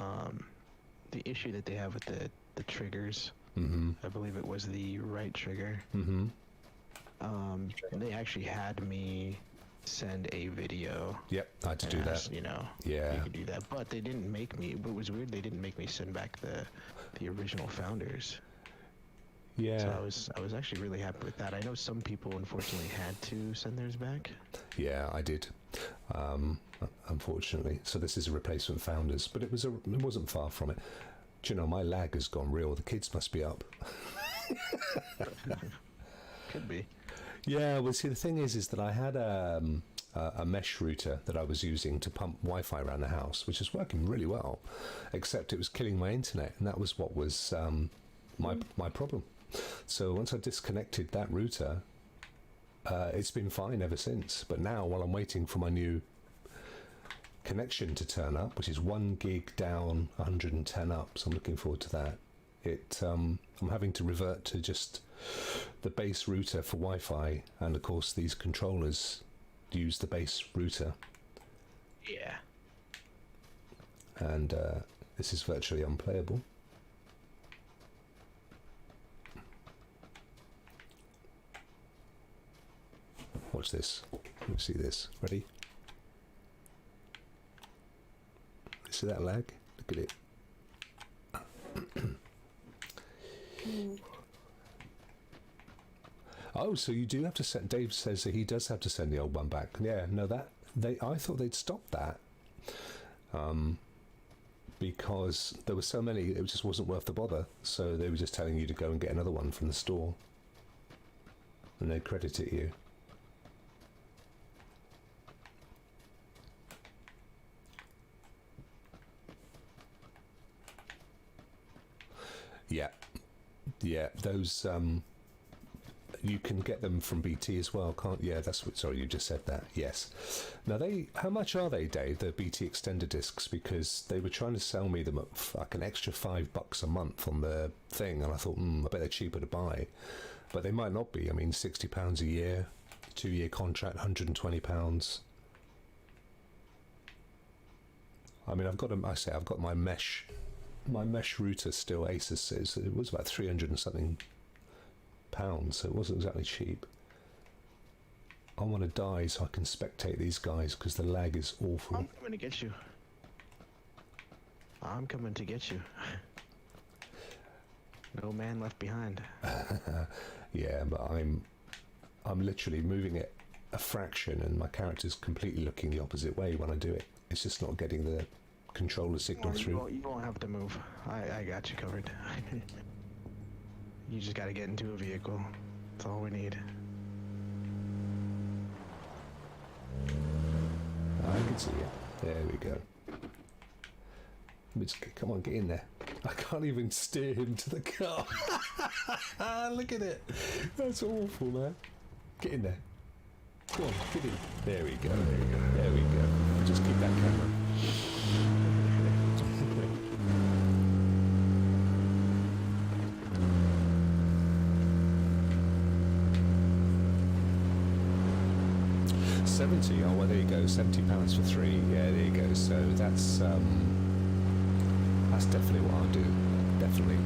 the issue that they have with the triggers, I believe it was the right trigger. They actually had me send a video. Yep, I had to do that. You know, yeah, you could do that, but they didn't make me. But it was weird. They didn't make me send back the original founders. Yeah. So I was actually really happy with that. I know some people unfortunately had to send theirs back. Yeah, I did. Unfortunately, so this is a replacement founders, but it wasn't far from it. Do you know, my lag has gone real. The kids must be up. Could be. Yeah, well, see, the thing is that I had a mesh router that I was using to pump Wi-Fi around the house, which is working really well, except it was killing my internet, and that was what was my problem. So once I disconnected that router, it's been fine ever since. But now, while I'm waiting for my new connection to turn up, which is 1 gig down, 110 up, so I'm looking forward to that. I'm having to revert to just the base router for Wi-Fi, and of course these controllers use the base router. Yeah. And this is virtually unplayable. Watch this. Let's see this. Ready? See that lag? Look at it. Oh, so you do have to send. Dave says that he does have to send the old one back. Yeah, no, I thought they'd stopped that, because there were so many, it just wasn't worth the bother. So they were just telling you to go and get another one from the store, and they credit it you. Yeah, those you can get them from BT as well, can't? Yeah, that's what. Sorry, you just said that. Yes. Now how much are they, Dave? The BT extender discs, because they were trying to sell me them at like an extra $5 a month on the thing, and I thought, I bet they're cheaper to buy, but they might not be. I mean, £60 a year, 2-year contract, £120. I mean, I've got my mesh router still. Asus says it was about 300 and something pounds, so it wasn't exactly cheap. I want to die so I can spectate these guys, because the lag is awful. I'm coming to get you. I'm coming to get you. No man left behind. Yeah, but I'm literally moving it a fraction, and my character's completely looking the opposite way when I do it. It's just not getting the controller signal through. You won't have to move. I got you covered. You just got to get into a vehicle. That's all we need. I can see it. There we go. Come on, get in there. I can't even steer him to the car. Look at it. That's awful, man. Get in there. Go on, get in. There we go. There we go. Just keep that camera. £70. Oh, well, there you go. £70 for 3. Yeah, there you go. So that's definitely what I'll do. Definitely.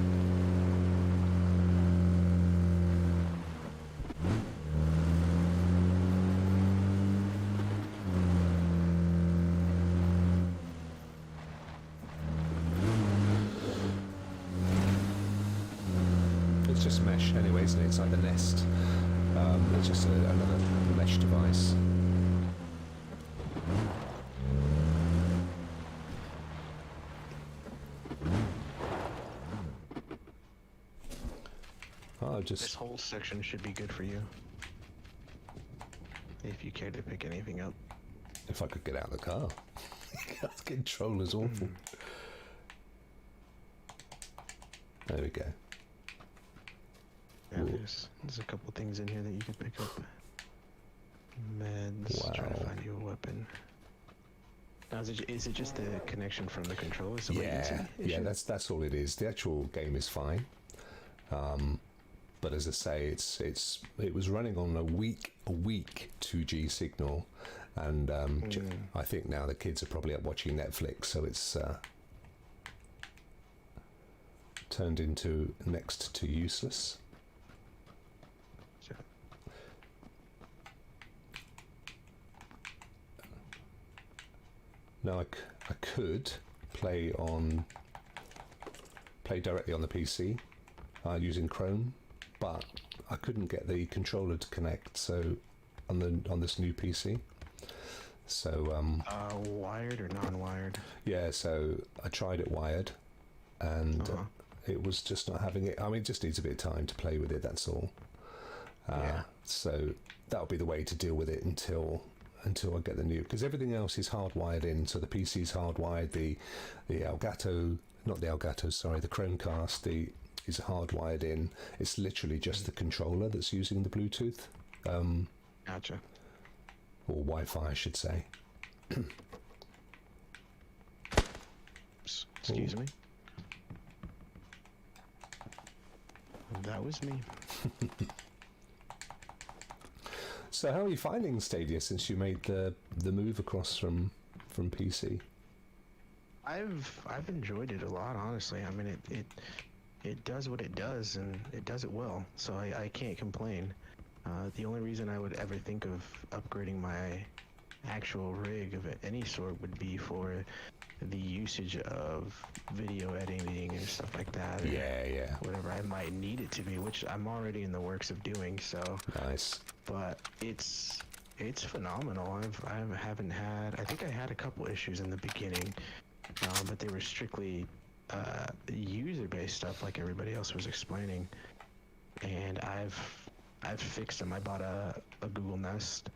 It's just mesh anyway, isn't it? It's like the Nest. It's just another mesh device. This whole section should be good for you. If you care to pick anything up. If I could get out of the car. That controller's awful. There we go. Yeah, there's a couple things in here that you can pick up. Meds. Wow. Trying to find you a weapon. Now, is it just the connection from the controller? Yeah, that's all it is. The actual game is fine. But as I say, it was running on a weak 2G signal, and I think now the kids are probably up watching Netflix, so it's turned into next to useless. Sure. Now I could play directly on the PC using Chrome, but I couldn't get the controller to connect. So on this new PC, so wired or non-wired? Yeah, so I tried it wired, and it was just not having it. I mean, it just needs a bit of time to play with it. That's all. So that'll be the way to deal with it until I get the new, because everything else is hardwired in. So the PC's hardwired, the Elgato, not the Elgato, sorry, the Chromecast, is hardwired in. It's literally just the controller that's using the Bluetooth. Gotcha. Or Wi-Fi, I should say. Excuse me. That was me. So how are you finding Stadia since you made the move across from PC? I've enjoyed it a lot, honestly. I mean, it does what it does, and it does it well. So I can't complain. The only reason I would ever think of upgrading my actual rig of any sort would be for the usage of video editing and stuff like that. Yeah. Whatever I might need it to be, which I'm already in the works of doing. So nice. But it's phenomenal. I haven't had. I think I had a couple issues in the beginning, but they were strictly user-based stuff, like everybody else was explaining. And I've fixed them. I bought a Google Nest,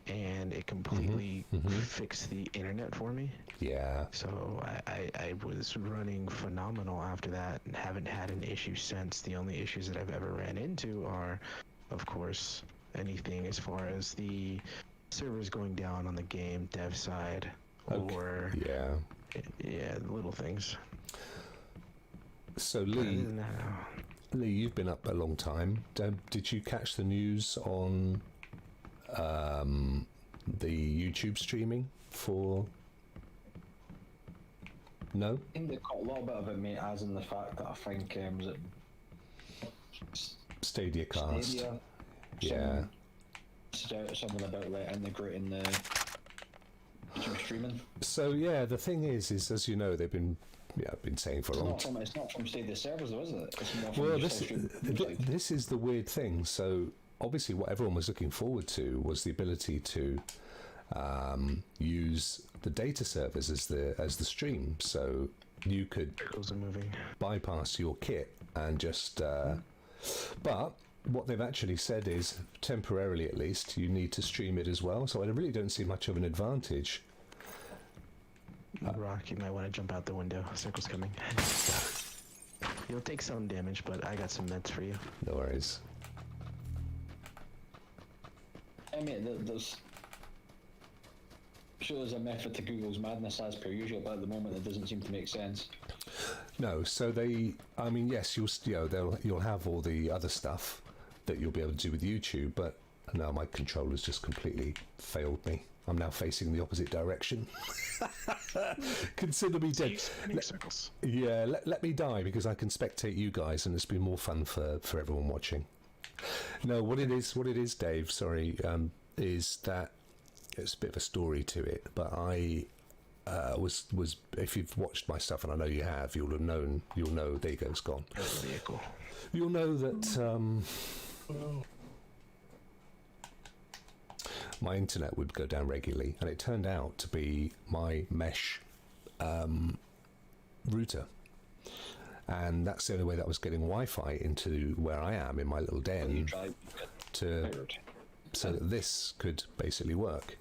and it completely fixed the internet for me. Yeah. So I was running phenomenal after that, and haven't had an issue since. The only issues that I've ever ran into are, of course, anything as far as the servers going down on the game dev side, or little things. So Lee, you've been up a long time. Did you catch the news on the YouTube streaming for? No? I think they caught a little bit of it, mate, as in the fact that I think was it StadiaCast. Stadia? Yeah. Something about like integrating the YouTube streaming. So yeah, the thing is as you know, they've been saying for a long time. It's not from Stadia servers, though, is it? It's more well, from this is the weird thing. So obviously, what everyone was looking forward to was the ability to use the data servers as the stream. So you could bypass your kit and just. But what they've actually said is, temporarily at least, you need to stream it as well. So I really don't see much of an advantage. Rokk, you might want to jump out the window. Circle's coming. You'll take some damage, but I got some meds for you. No worries. I mean, there's sure there's a method to Google's madness as per usual, but at the moment it doesn't seem to make sense. No, so I mean, yes, you'll have all the other stuff that you'll be able to do with YouTube, but no, my controller's just completely failed me. I'm now facing the opposite direction. Consider me dead. Let me die because I can spectate you guys, and it's been more fun for everyone watching. No, what it is, Dave. Sorry, is that it's a bit of a story to it, but I was if you've watched my stuff, and I know you have, you'll know. There you go, it's gone. Vehicle. You'll know that. My internet would go down regularly, and it turned out to be my mesh router, and that's the only way that I was getting Wi-Fi into where I am in my little den so that this could basically work.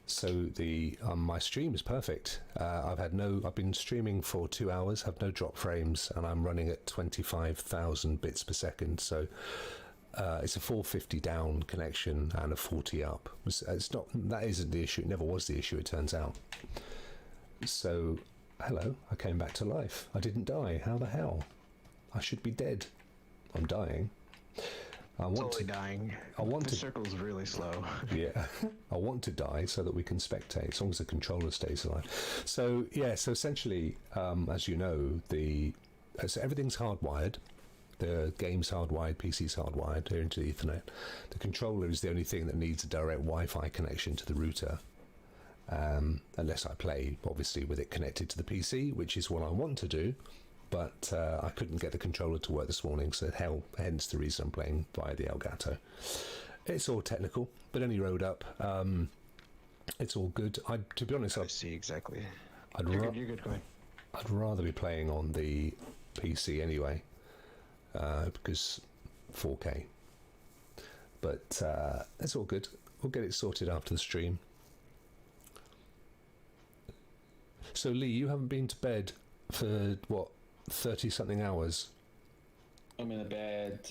So the my stream is perfect. I've been streaming for 2 hours, have no drop frames, and I'm running at 25,000 bits per second. So. It's a 450 down connection and a 40 up. That isn't the issue. It never was the issue, it turns out. So, hello, I came back to life. I didn't die. How the hell? I should be dead. I'm dying. Dying. The circle's really slow. Yeah, I want to die so that we can spectate, as long as the controller stays alive. So yeah, so essentially, as you know, so everything's hardwired. The game's hardwired, PC's hardwired, they're into the Ethernet. The controller is the only thing that needs a direct Wi-Fi connection to the router, unless I play, obviously, with it connected to the PC, which is what I want to do, but I couldn't get the controller to work this morning, so hence the reason I'm playing via the Elgato. It's all technical, but any road up, it's all good. To be honest, I see exactly. You're good, go ahead. I'd rather be playing on the PC anyway. Because 4K, but it's all good. We'll get it sorted after the stream. So Lee, you haven't been to bed for what, 30 something hours? I'm in bed.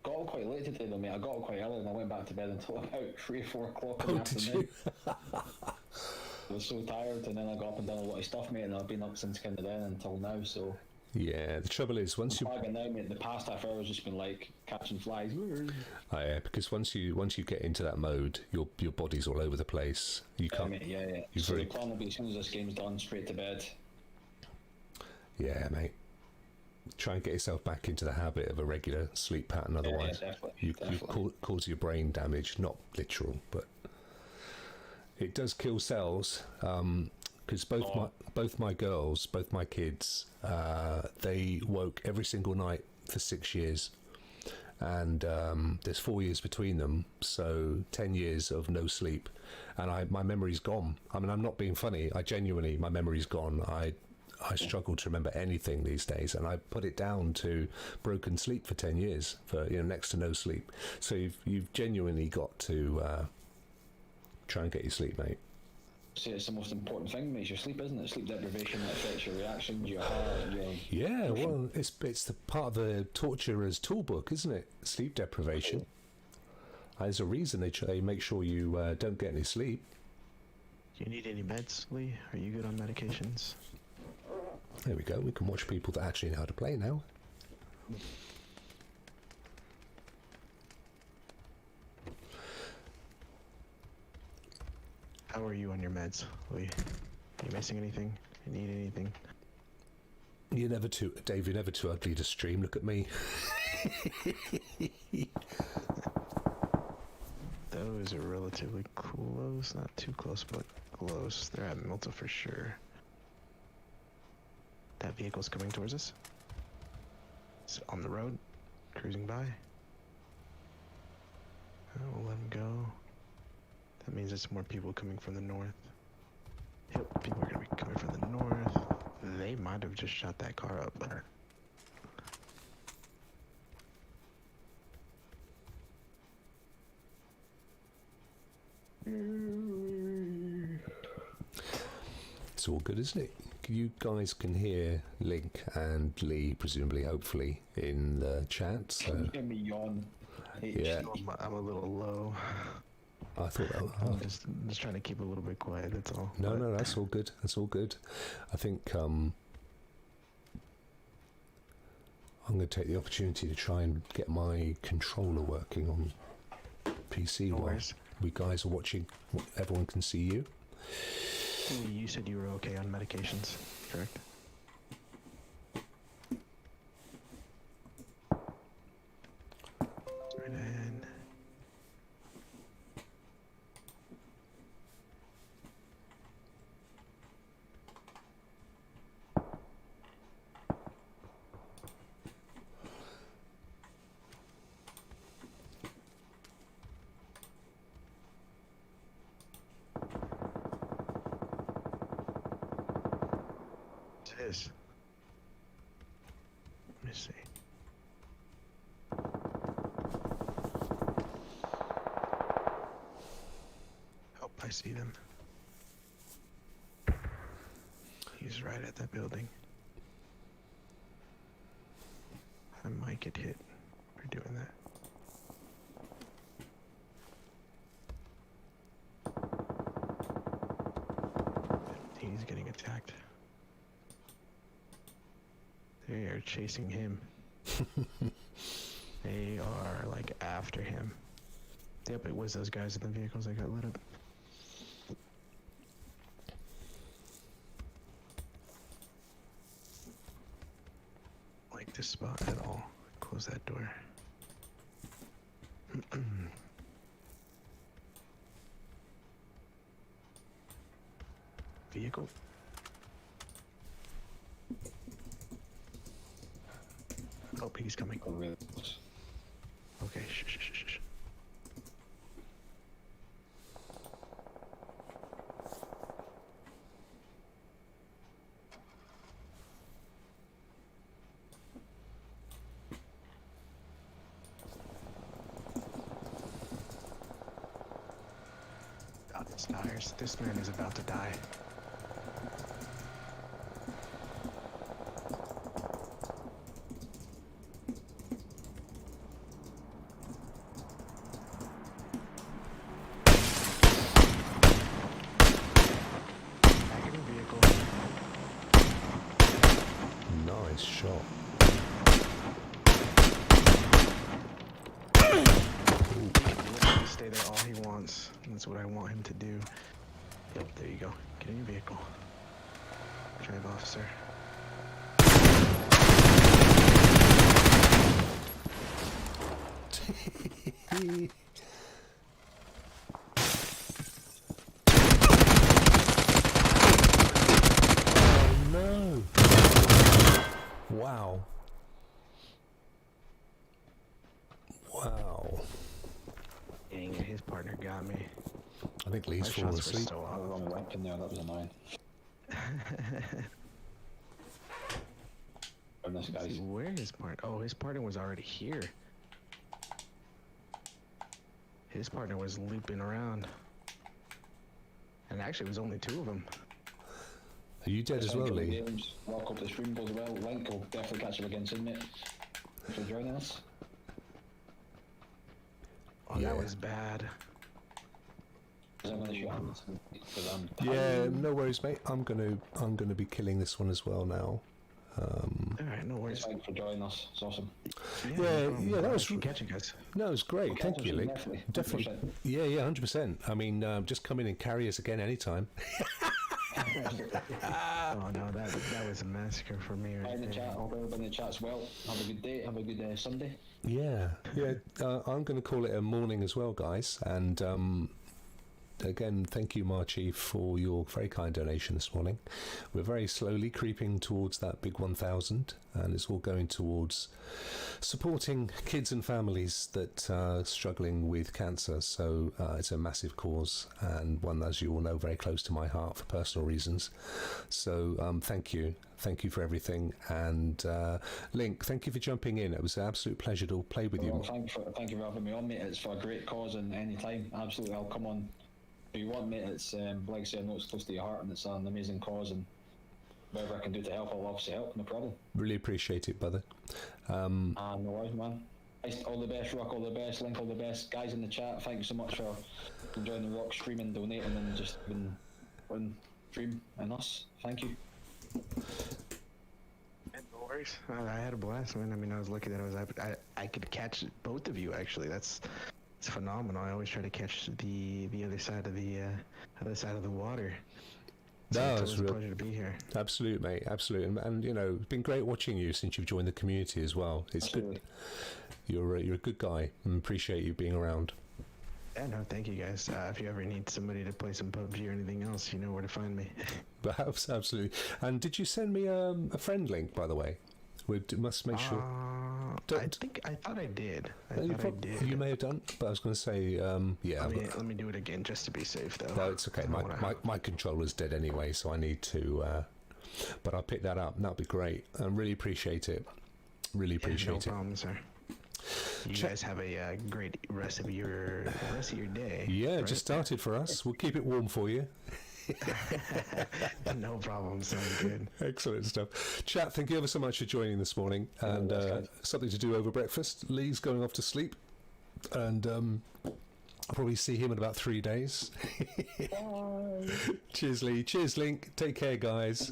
Got up quite late today though, mate. I got up quite early and I went back to bed until about 3 or 4 o'clock in the afternoon. I was so tired, and then I got up and done a lot of stuff, mate, and I've been up since kind of then until now, so... Yeah, the trouble is once you... now, mate, the past half hour has just been like catching flies. Oh, yeah, because once you get into that mode, your body's all over the place. You can't... Mate, yeah. So the plan will be, as soon as this game's done, straight to bed. Yeah, mate. Try and get yourself back into the habit of a regular sleep pattern, otherwise you cause your brain damage, not literal, but it does kill cells. Because both my girls, both my kids, they woke every single night for 6 years, and there's 4 years between them, so 10 years of no sleep, and my memory's gone. I mean, I'm not being funny. My memory's gone. I struggle to remember anything these days, and I put it down to broken sleep for 10 years, for next to no sleep. So you've genuinely got to try and get your sleep, mate. Say it's the most important thing, mate. Your sleep, isn't it? Sleep deprivation that affects your reactions, your heart, your... Yeah, well, it's the part of the torturer's toolbook, isn't it? Sleep deprivation. There's a reason they make sure you don't get any sleep. Do you need any meds, Lee? Are you good on medications? There we go. We can watch people that actually know how to play now. How are you on your meds, Lee? Are you missing anything? You need anything? Dave, you're never too ugly to stream. Look at me. Those are relatively close. Not too close, but close. They're at Milta for sure. That vehicle's coming towards us. It's on the road, cruising by. We'll let him go. That means it's more people coming from the north. Yep, people are gonna be coming from the north. They might have just shot that car up there. It's all good, isn't it? You guys can hear Link and Lee, presumably, hopefully, in the chat. So. Can you hear me yawn? Yeah. I'm a little low. I thought that. I'm just trying to keep a little bit quiet. That's all. No, that's all good. That's all good. I think I'm going to take the opportunity to try and get my controller working on PC while we guys are watching. Everyone can see you. You said you were okay on medications, correct? Right in. Is. Let me see. Hope I see them. He's right at that building. I might get hit for doing that. He's getting attacked. They are chasing him. They are like after him. Yep, it was those guys in the vehicles that got lit up. Like this spot at all. Close that door. Vehicle. Oh, he's coming. Okay, shh. God, these tires. This man is about to die. Nice shot. Stay there all he wants. That's what I want him to do. Yep, there you go. Get in your vehicle. Drive, officer. Oh no! Wow. Wow. Dang it, his partner got me. I think Lee's My fallen shots were asleep. so I was off. on the weapon there, that was annoying. And this Let's guy's see, where his partner? Oh, his partner was already here. His partner was looping around. And actually, it was only two of them. Are you dead as well, Lee? Games, walk up the stream goes well. Link will definitely catch up again soon, mate. Thanks for joining us. Oh, Yeah. that was bad. I'm gonna shoot him, 'cause I'm Yeah, no worries, mate. I'm gonna be killing this one as well now. Alright, no worries. Thanks for joining us. It's awesome. Yeah, that was catching guys. No, it was great. Okay, Thank you, Lee. definitely, Definitely. 100%. Yeah, 100%. I mean, just come in and carry us again anytime. Oh no, that was a massacre for me Hi right in the there. chat. Hope everybody in the chat's well. Have a good day. Have a good Sunday. Yeah. I'm going to call it a morning as well, guys. And again, thank you, Marchi, for your very kind donation this morning. We're very slowly creeping towards that big 1,000, and it's all going towards supporting kids and families that are struggling with cancer. So it's a massive cause, and one, as you all know, very close to my heart for personal reasons. So thank you. Thank you for everything. And Link, thank you for jumping in. It was an absolute pleasure to play with you. Well, thank you for having me on, mate. It's for a great cause, and any time, absolutely, I'll come on. If you want, mate, it's like I say, I know it's close to your heart, and it's an amazing cause, and whatever I can do to help, I'll obviously help, no problem. Really appreciate it, brother. No worries, man. All the best, Rokk, all the best, Link, all the best. Guys in the chat, thank you so much for enjoying the Rokk stream and donating and just been on stream and us. Thank you. No worries. I had a blast, man. I mean, I was lucky that I could catch both of you. Actually, it's phenomenal. I always try to catch the other side of the water. So No, it's a pleasure to be here. Absolute, mate. Absolute, and you know, it's been great watching you since you've joined the community as well. It's Absolutely. Good. You're a good guy, and appreciate you being around. Yeah, no, thank you guys. If you ever need somebody to play some PUBG or anything else, you know where to find me. Perhaps, absolutely. And did you send me a friend link, by the way? We must make sure. I thought I did. I did. You may have done, but I was going to say, yeah. Let me do it again just to be safe, though. No, it's okay. My controller's dead anyway, so I need to. But I'll pick that up. That'd be great. I really appreciate it. Really appreciate it. No problem, sir. You guys have a great rest of your day. Yeah, right? just started for us. We'll keep it warm for you. No problem. Sounds good. Excellent stuff. Chat, thank you ever so much for joining this morning. And something to do over breakfast. Lee's going off to sleep. And I'll probably see him in about 3 days. Cheers, Lee. Cheers, Link. Take care, guys.